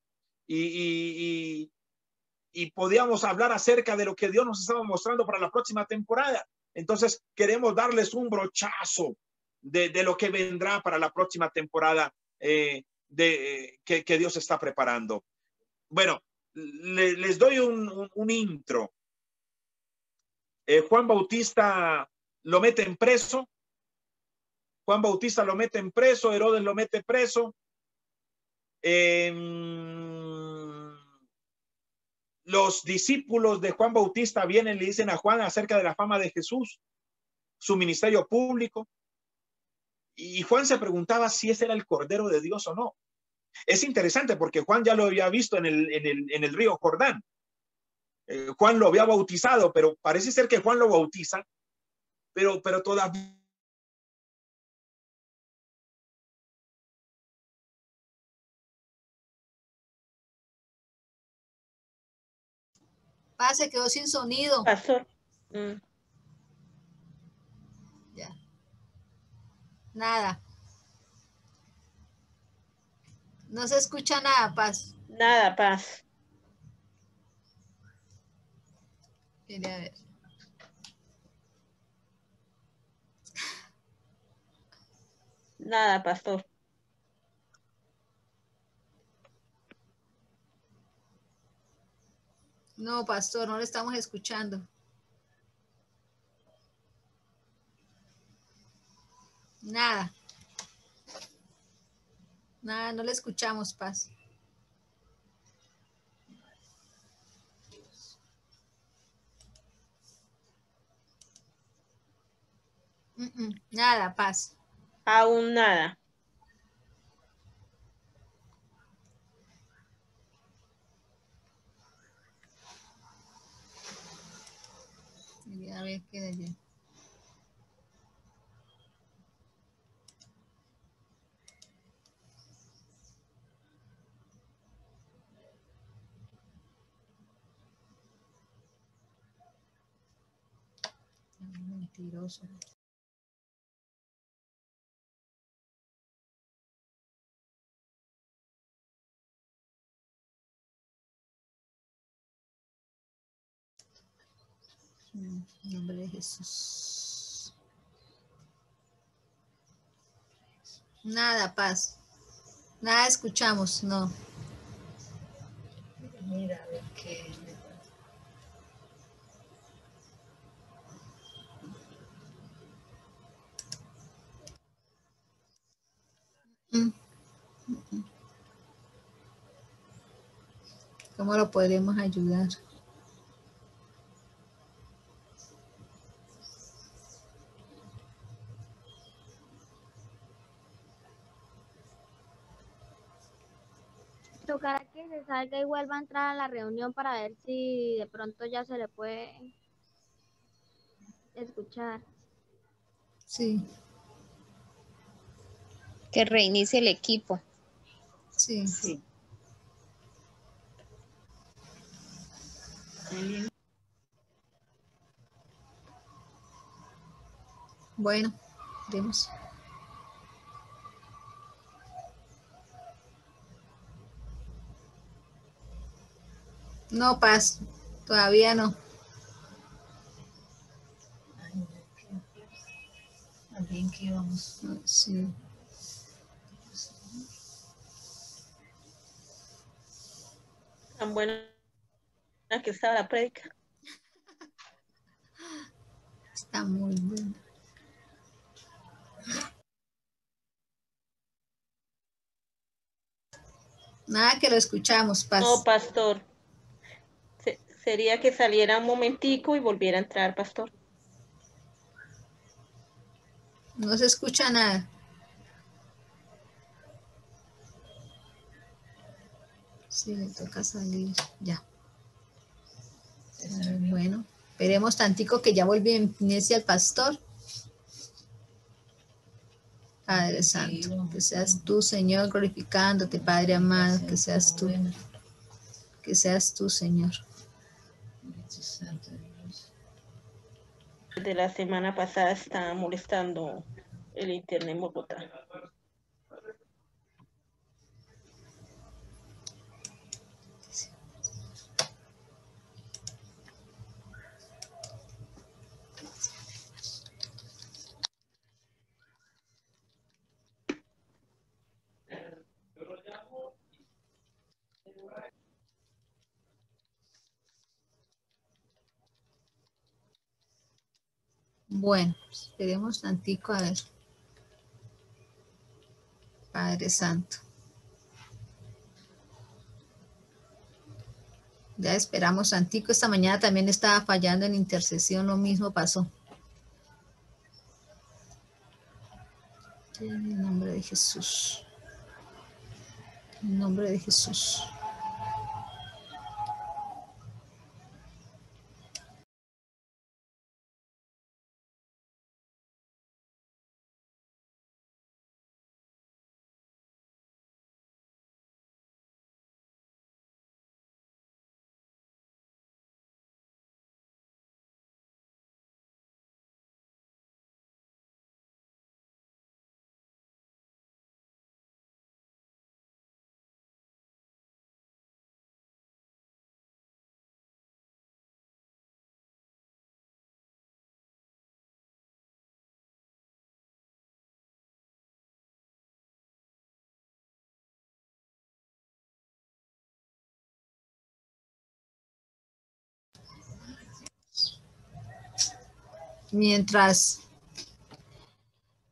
y podíamos hablar acerca de lo que Dios nos estaba mostrando para la próxima temporada. Entonces queremos darles un brochazo de lo que vendrá para la próxima temporada que Dios está preparando. Bueno, les doy un intro. Juan Bautista lo meten preso. Juan Bautista lo mete en preso, Herodes lo mete preso. Los discípulos de Juan Bautista vienen y le dicen a Juan acerca de la fama de Jesús, su ministerio público. Y Juan se preguntaba si ese era el Cordero de Dios o no. Es interesante porque Juan ya lo había visto en el río Jordán. Juan lo había bautizado, pero parece ser que Juan lo bautiza, pero todavía Se quedó sin sonido. Pastor. Ya. Nada. No se escucha nada, Paz. Nada, Paz. Mire, a ver. Nada, Pastor. No, Pastor, no le estamos escuchando. Nada. Nada, no le escuchamos, Paz. Nada, Paz. Aún nada. A ver qué de allí. Mentiroso. En nombre de Jesús. Nada, Paz. Nada escuchamos, no. Mira, a ver qué. ¿Cómo lo podremos ayudar? Tocará que se salga y vuelva a entrar a la reunión para ver si de pronto ya se le puede escuchar. Sí. Que reinicie el equipo. Sí. Sí. Bueno, vemos. No, Paz, todavía no. Bien que vamos. Sí. Tan buena que estaba la prédica. Está muy bueno. Nada que lo escuchamos, Paz. No, pastor. Sería que saliera un momentico y volviera a entrar, pastor. No se escucha nada. Sí, le toca salir. Ya. Bueno, esperemos tantico que ya vuelve en inicia el pastor. Padre Santo, que seas tú, Señor, glorificándote, Padre amado, que seas tú. Que seas tú, Señor. Desde la semana pasada está molestando el internet en Bogotá. Bueno, esperemos tantico a ver. Padre Santo. Ya esperamos tantico. Esta mañana también estaba fallando en intercesión, lo mismo pasó. En el nombre de Jesús. En el nombre de Jesús. Mientras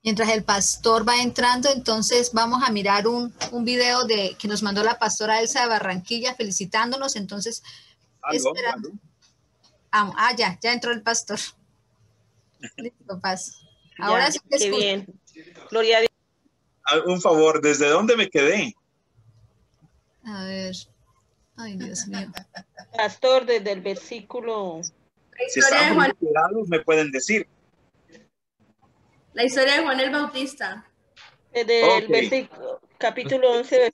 el pastor va entrando, entonces vamos a mirar un video que nos mandó la pastora Elsa de Barranquilla felicitándonos. Entonces, esperando. Ya entró el pastor. Listo, Paz. Ahora Ya, sí te qué escucho. bien. Gloria a Dios. Un favor, ¿desde dónde me quedé? A ver. Ay, Dios mío. Pastor, desde el versículo. Si están muy cuidados, me pueden decir. La historia de Juan el Bautista. Desde el versículo, capítulo 11.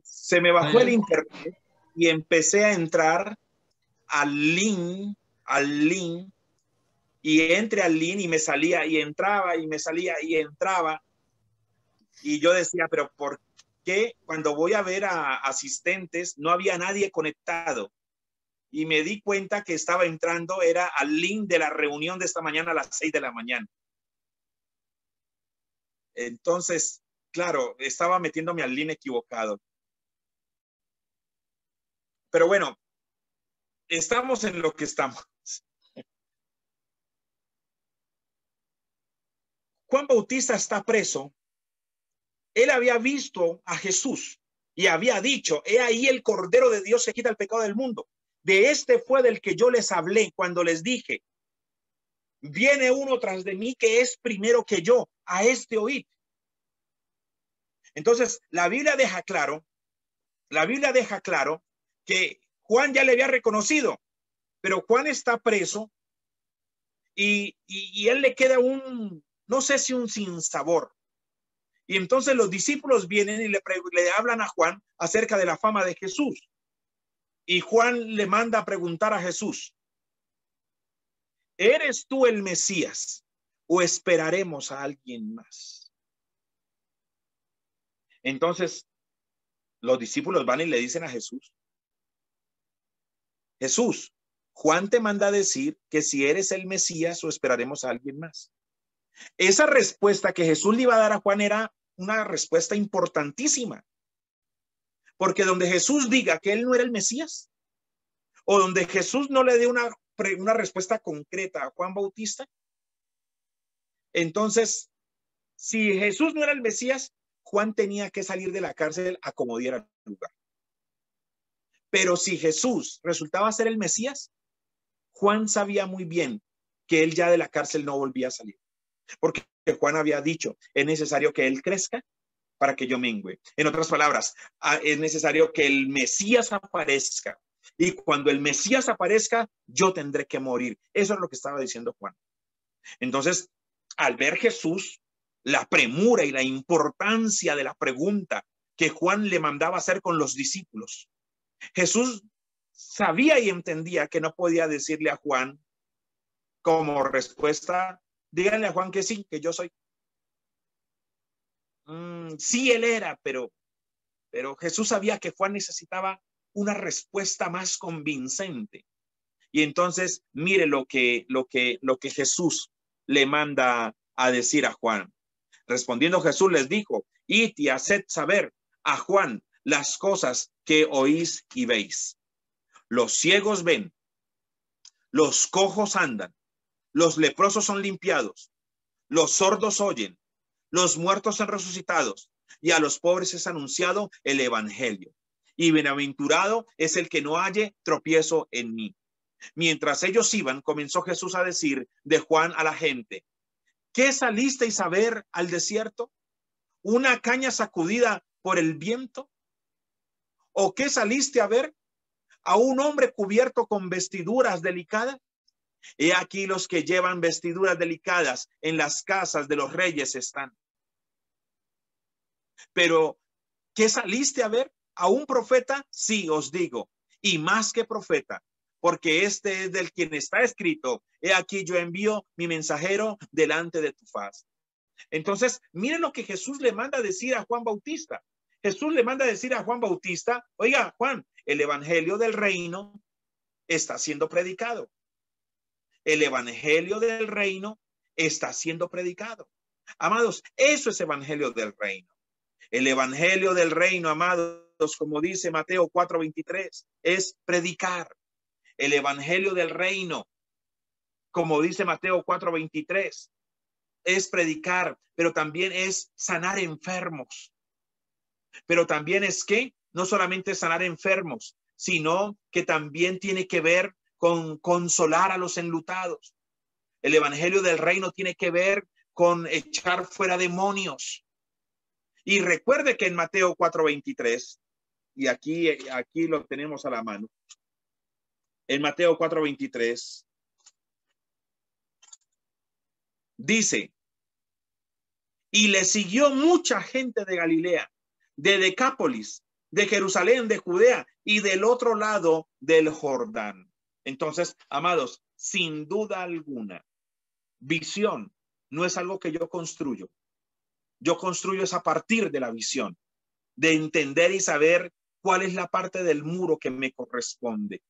Se me bajó el internet y empecé a entrar al link, y entré al link y me salía y entraba y me salía y entraba. Y yo decía, pero ¿por qué cuando voy a ver a asistentes no había nadie conectado? Y me di cuenta que estaba entrando, era al link de la reunión de esta mañana a las 6 de la mañana. Entonces, claro, estaba metiéndome al link equivocado. Pero bueno, estamos en lo que estamos. Juan Bautista está preso. Él había visto a Jesús y había dicho, he ahí el Cordero de Dios que quita el pecado del mundo. De este fue del que yo les hablé cuando les dije, viene uno tras de mí que es primero que yo, a este oíd. Entonces, la Biblia deja claro que Juan ya le había reconocido, pero Juan está preso y él le queda no sé si un sinsabor. Y entonces los discípulos vienen y le hablan a Juan acerca de la fama de Jesús. Y Juan le manda a preguntar a Jesús, ¿eres tú el Mesías o esperaremos a alguien más? Entonces los discípulos van y le dicen a Jesús, Jesús, Juan te manda a decir que si eres el Mesías o esperaremos a alguien más. Esa respuesta que Jesús le iba a dar a Juan era una respuesta importantísima. Porque donde Jesús diga que él no era el Mesías, o donde Jesús no le dé una respuesta concreta a Juan Bautista, entonces, si Jesús no era el Mesías, Juan tenía que salir de la cárcel a como diera lugar. Pero si Jesús resultaba ser el Mesías, Juan sabía muy bien que él ya de la cárcel no volvía a salir. Porque Juan había dicho, es necesario que él crezca para que yo mengüe. En otras palabras, es necesario que el Mesías aparezca. Y cuando el Mesías aparezca, yo tendré que morir. Eso es lo que estaba diciendo Juan. Entonces, al ver Jesús, la premura y la importancia de la pregunta que Juan le mandaba hacer con los discípulos, Jesús sabía y entendía que no podía decirle a Juan como respuesta, díganle a Juan que sí, que yo soy. Sí, él era, pero Jesús sabía que Juan necesitaba una respuesta más convincente. Y entonces, mire lo que Jesús le manda a decir a Juan. Respondiendo Jesús les dijo, id y haced saber a Juan las cosas que oís y veis. Los ciegos ven, los cojos andan, los leprosos son limpiados, los sordos oyen, los muertos son resucitados, y a los pobres es anunciado el evangelio. Y bienaventurado es el que no halle tropiezo en mí. Mientras ellos iban, comenzó Jesús a decir de Juan a la gente, ¿qué salisteis a ver al desierto? ¿Una caña sacudida por el viento? ¿O qué saliste a ver? ¿A un hombre cubierto con vestiduras delicadas? He aquí los que llevan vestiduras delicadas en las casas de los reyes están. Pero, ¿qué saliste a ver? ¿A un profeta? Sí, os digo, y más que profeta, porque este es del quien está escrito, he aquí yo envío mi mensajero delante de tu faz. Entonces, miren lo que Jesús le manda a decir a Juan Bautista. Jesús le manda a decir a Juan Bautista, oiga, Juan, el evangelio del reino está siendo predicado. El evangelio del reino está siendo predicado. Amados, eso es evangelio del reino. El evangelio del reino, amados, como dice Mateo 4:23, es predicar. El evangelio del reino, como dice Mateo 4:23, es predicar, pero también es sanar enfermos. Pero también es que no solamente sanar enfermos, sino que también tiene que ver con consolar a los enlutados. El evangelio del reino tiene que ver con echar fuera demonios. Y recuerde que en Mateo 4:23, y aquí lo tenemos a la mano, en Mateo 4:23, dice, y le siguió mucha gente de Galilea, de Decápolis, de Jerusalén, de Judea y del otro lado del Jordán. Entonces, amados, sin duda alguna, visión no es algo que yo construyo. Yo construyo es a partir de la visión, de entender y saber cuál es la parte del muro que me corresponde.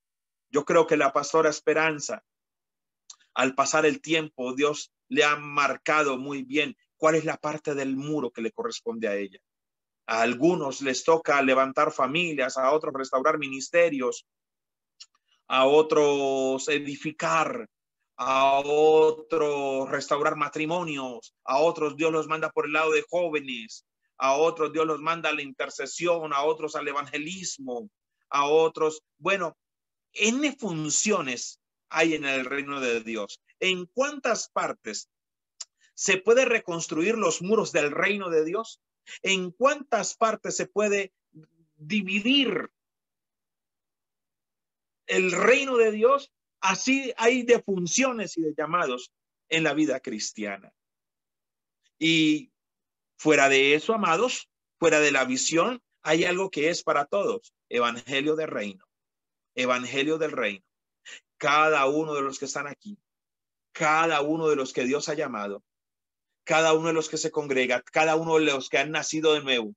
Yo creo que la pastora Esperanza, al pasar el tiempo, Dios le ha marcado muy bien cuál es la parte del muro que le corresponde a ella. A algunos les toca levantar familias, a otros restaurar ministerios, a otros edificar, a otros restaurar matrimonios, a otros Dios los manda por el lado de jóvenes, a otros Dios los manda a la intercesión, a otros al evangelismo, a otros, bueno, N funciones hay en el reino de Dios. ¿En cuántas partes se puede reconstruir los muros del reino de Dios? ¿En cuántas partes se puede dividir el reino de Dios? Así hay de funciones y de llamados en la vida cristiana. Y fuera de eso, amados, fuera de la visión, hay algo que es para todos: evangelio del reino. Evangelio del reino. Cada uno de los que están aquí, cada uno de los que Dios ha llamado, cada uno de los que se congrega, cada uno de los que han nacido de nuevo,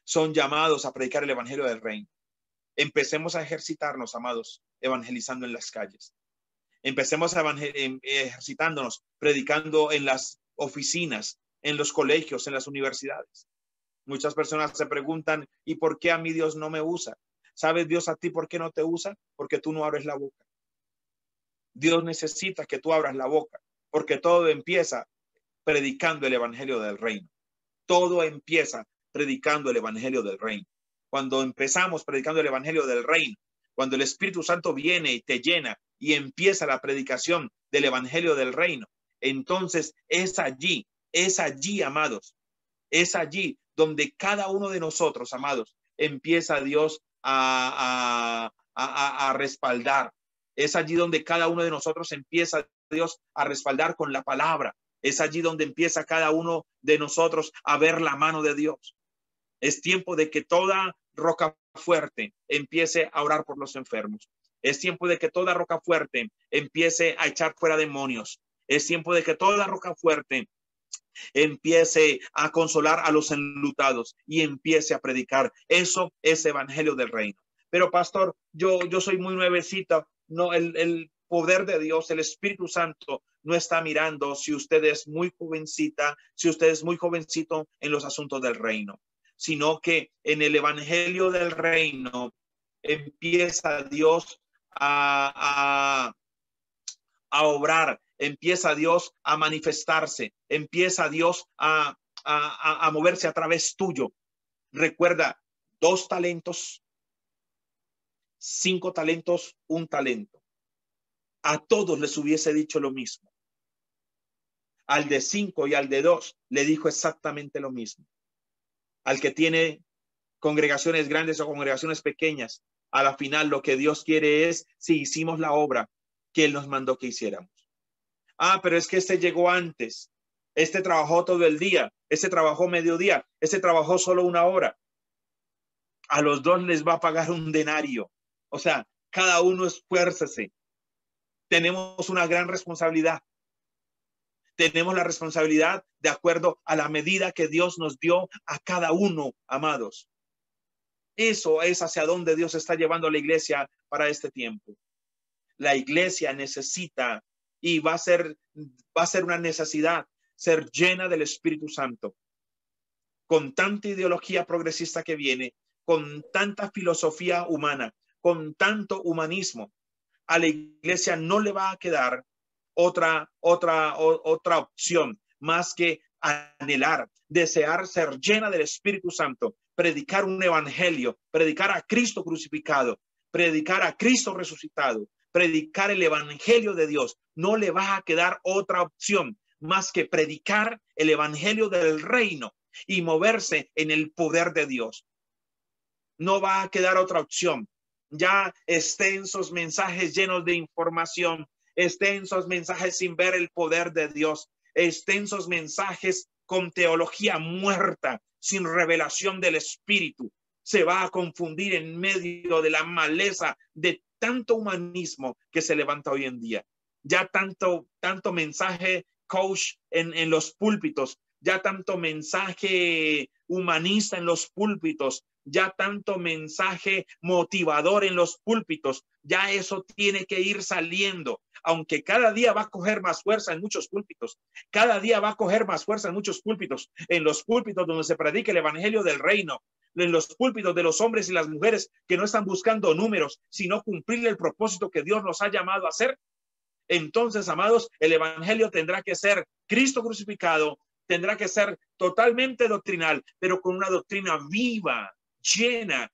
son llamados a predicar el evangelio del reino. Empecemos a ejercitarnos, amados, evangelizando en las calles. Empecemos a ejercitándonos, predicando en las oficinas, en los colegios, en las universidades. Muchas personas se preguntan, ¿y por qué a mí Dios no me usa? ¿Sabes Dios a ti por qué no te usa? Porque tú no abres la boca. Dios necesita que tú abras la boca, porque todo empieza predicando el evangelio del reino. Todo empieza predicando el evangelio del reino. Cuando empezamos predicando el evangelio del reino, cuando el Espíritu Santo viene y te llena y empieza la predicación del evangelio del reino, entonces es allí, amados, es allí donde cada uno de nosotros, amados, empieza Dios a respaldar. Es allí donde cada uno de nosotros empieza Dios a respaldar con la palabra. Es allí donde empieza cada uno de nosotros a ver la mano de Dios. Es tiempo de que toda roca fuerte empiece a orar por los enfermos. Es tiempo de que toda roca fuerte empiece a echar fuera demonios. Es tiempo de que toda roca fuerte empiece a consolar a los enlutados y empiece a predicar. Eso es evangelio del reino. Pero pastor, yo soy muy nuevecita. No, el poder de Dios, el Espíritu Santo no está mirando si usted es muy jovencita, si usted es muy jovencito en los asuntos del reino, sino que en el evangelio del reino empieza Dios a obrar, empieza Dios a manifestarse, empieza Dios a moverse a través tuyo. Recuerda, 2 talentos, 5 talentos, 1 talento. A todos les hubiese dicho lo mismo. Al de 5 y al de 2 le dijo exactamente lo mismo. Al que tiene congregaciones grandes o congregaciones pequeñas, a la final lo que Dios quiere es si hicimos la obra que Él nos mandó que hiciéramos. Ah, pero es que este llegó antes. Este trabajó todo el día. Este trabajó mediodía. Este trabajó solo 1 hora. A los 2 les va a pagar un denario. O sea, cada uno esfuércese. Tenemos una gran responsabilidad. Tenemos la responsabilidad de acuerdo a la medida que Dios nos dio a cada uno, amados. Eso es hacia donde Dios está llevando a la iglesia para este tiempo. La iglesia necesita y va a ser una necesidad ser llena del Espíritu Santo. Con tanta ideología progresista que viene, con tanta filosofía humana, con tanto humanismo, a la iglesia no le va a quedar otra opción más que anhelar, desear ser llena del Espíritu Santo, predicar un evangelio, predicar a Cristo crucificado, predicar a Cristo resucitado, predicar el evangelio de Dios. No le va a quedar otra opción más que predicar el evangelio del reino y moverse en el poder de Dios. No va a quedar otra opción. Ya extensos mensajes llenos de información, extensos mensajes sin ver el poder de Dios, extensos mensajes con teología muerta, sin revelación del Espíritu. Se va a confundir en medio de la maleza de tanto humanismo que se levanta hoy en día. Ya tanto mensaje coach en los púlpitos, ya tanto mensaje humanista en los púlpitos, ya tanto mensaje motivador en los púlpitos, ya eso tiene que ir saliendo, aunque cada día va a coger más fuerza en muchos púlpitos, cada día va a coger más fuerza en muchos púlpitos, en los púlpitos donde se predica el evangelio del reino, en los púlpitos de los hombres y las mujeres que no están buscando números, sino cumplir el propósito que Dios nos ha llamado a hacer. Entonces, amados, el evangelio tendrá que ser Cristo crucificado, tendrá que ser totalmente doctrinal, pero con una doctrina viva, llena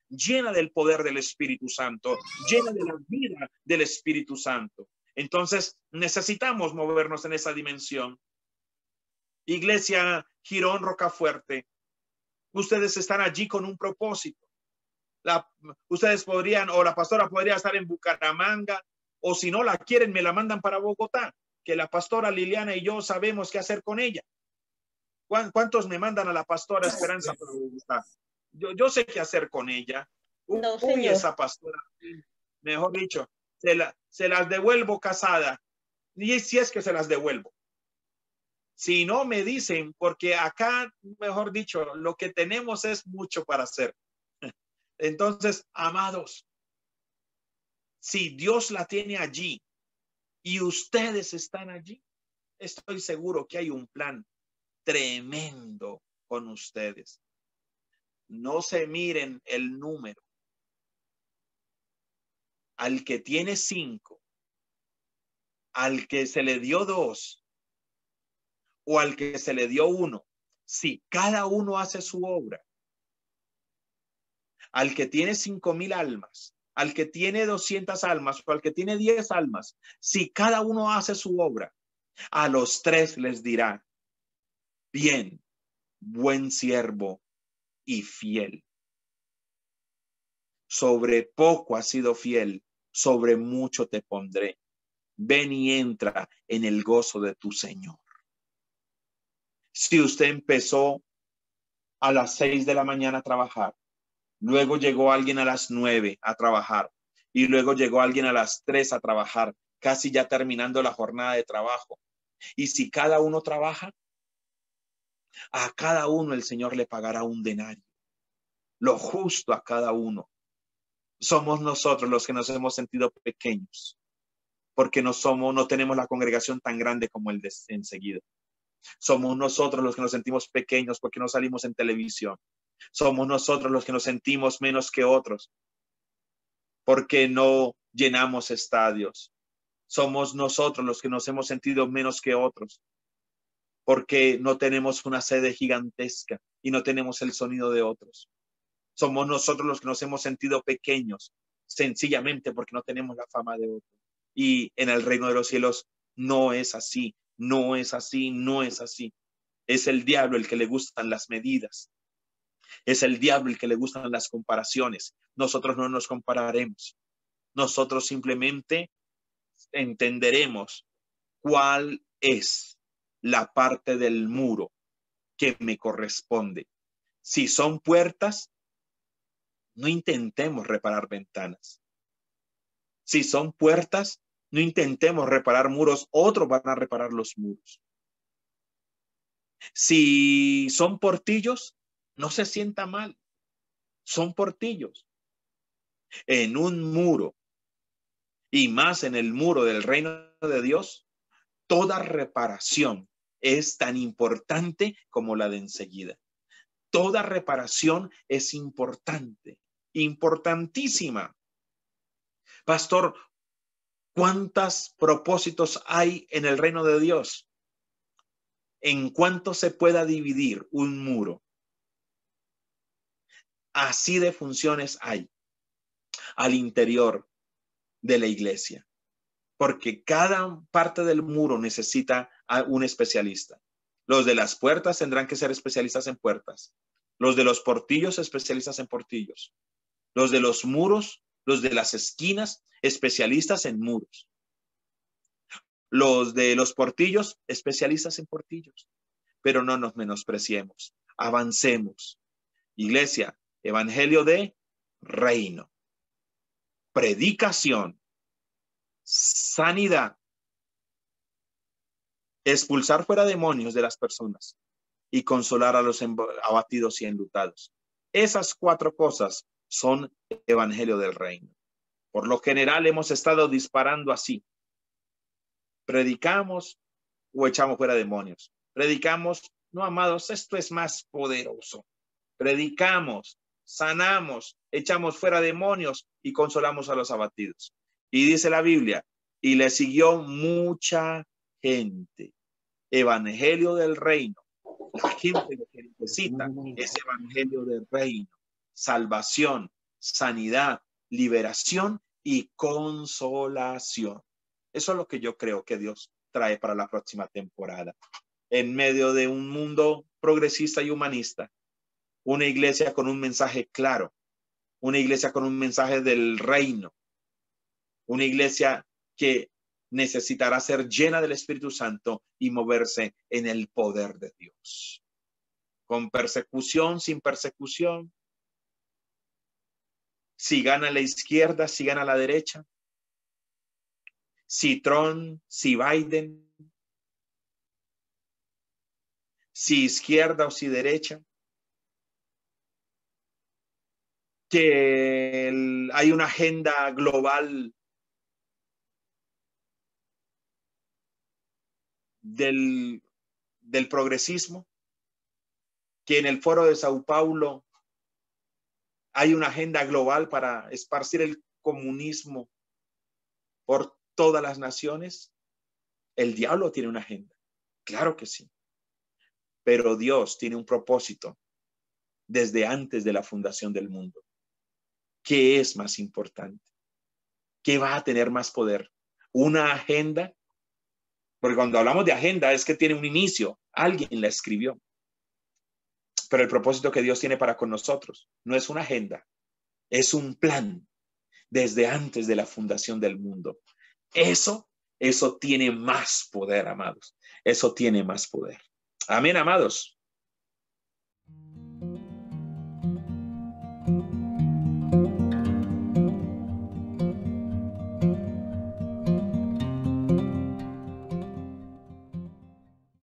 del poder del Espíritu Santo, llena de la vida del Espíritu Santo. Entonces, necesitamos movernos en esa dimensión. Iglesia Girón Rocafuerte, ustedes están allí con un propósito. Ustedes podrían, o la pastora podría estar en Bucaramanga, o si no la quieren, me la mandan para Bogotá, que la pastora Liliana y yo sabemos qué hacer con ella. ¿Cuántos me mandan a la pastora Esperanza para Bogotá? Yo sé qué hacer con ella. No, Uy, señor. esa pastora, mejor dicho, se las devuelvo casada. Y si es que se las devuelvo. Si no, me dicen, porque acá, mejor dicho, lo que tenemos es mucho para hacer. Entonces, amados, si Dios la tiene allí y ustedes están allí, estoy seguro que hay un plan tremendo con ustedes. No se miren el número. Al que tiene 5, al que se le dio 2 o al que se le dio 1, si cada uno hace su obra, al que tiene 5,000 almas, al que tiene 200 almas o al que tiene 10 almas, si cada uno hace su obra, a los 3 les dirá: bien, buen siervo y fiel. Sobre poco has sido fiel, sobre mucho te pondré. Ven y entra en el gozo de tu Señor. Si usted empezó a las 6 de la mañana a trabajar, luego llegó alguien a las 9 a trabajar y luego llegó alguien a las 3 a trabajar, casi ya terminando la jornada de trabajo. Y si cada uno trabaja, a cada uno el Señor le pagará un denario, lo justo a cada uno. Somos nosotros los que nos hemos sentido pequeños, porque no tenemos la congregación tan grande como el de enseguida. Somos nosotros los que nos sentimos pequeños porque no salimos en televisión. Somos nosotros los que nos sentimos menos que otros porque no llenamos estadios. Somos nosotros los que nos hemos sentido menos que otros porque no tenemos una sede gigantesca y no tenemos el sonido de otros. Somos nosotros los que nos hemos sentido pequeños sencillamente porque no tenemos la fama de otros. Y en el reino de los cielos no es así, no es así, no es así. Es el diablo el que le gustan las medidas. Es el diablo el que le gustan las comparaciones. Nosotros no nos compararemos. Nosotros simplemente entenderemos cuál es la parte del muro que me corresponde. Si son puertas, no intentemos reparar ventanas. Si son puertas, no intentemos reparar muros. Otros van a reparar los muros. Si son portillos, no se sienta mal. Son portillos. En un muro, y más en el muro del reino de Dios, toda reparación es tan importante como la de enseguida. Toda reparación es importante, importantísima. Pastor, ¿cuántos propósitos hay en el reino de Dios? ¿En cuánto se pueda dividir un muro? Así de funciones hay al interior de la iglesia, porque cada parte del muro necesita a un especialista. Los de las puertas tendrán que ser especialistas en puertas. Los de los portillos, especialistas en portillos. Los de los muros, los de las esquinas, especialistas en muros. Los de los portillos, especialistas en portillos. Pero no nos menospreciemos. Avancemos. Iglesia, evangelio de reino. Predicación. Sanidad. Expulsar fuera demonios de las personas y consolar a los abatidos y enlutados. Esas 4 cosas son evangelio del reino. Por lo general hemos estado disparando así. Predicamos o echamos fuera demonios. Predicamos, no, amados, esto es más poderoso. Predicamos, sanamos, echamos fuera demonios y consolamos a los abatidos. Y dice la Biblia, y le siguió mucha gente. Evangelio del reino. La gente lo que necesita es evangelio del reino. Salvación, sanidad, liberación y consolación. Eso es lo que yo creo que Dios trae para la próxima temporada. En medio de un mundo progresista y humanista, una iglesia con un mensaje claro, una iglesia con un mensaje del reino, una iglesia que necesitará ser llena del Espíritu Santo y moverse en el poder de Dios. Con persecución, sin persecución. Si gana la izquierda, si gana la derecha. Si Trump, si Biden. Si izquierda o si derecha. que hay una agenda global del progresismo, que en el foro de Sao Paulo hay una agenda global para esparcir el comunismo por todas las naciones. El diablo tiene una agenda, claro que sí, pero Dios tiene un propósito desde antes de la fundación del mundo. ¿Qué es más importante? ¿Qué va a tener más poder? ¿Una agenda? Porque cuando hablamos de agenda es que tiene un inicio, alguien la escribió. Pero el propósito que Dios tiene para con nosotros no es una agenda, es un plan desde antes de la fundación del mundo. Eso tiene más poder, amados. Eso tiene más poder. Amén, amados.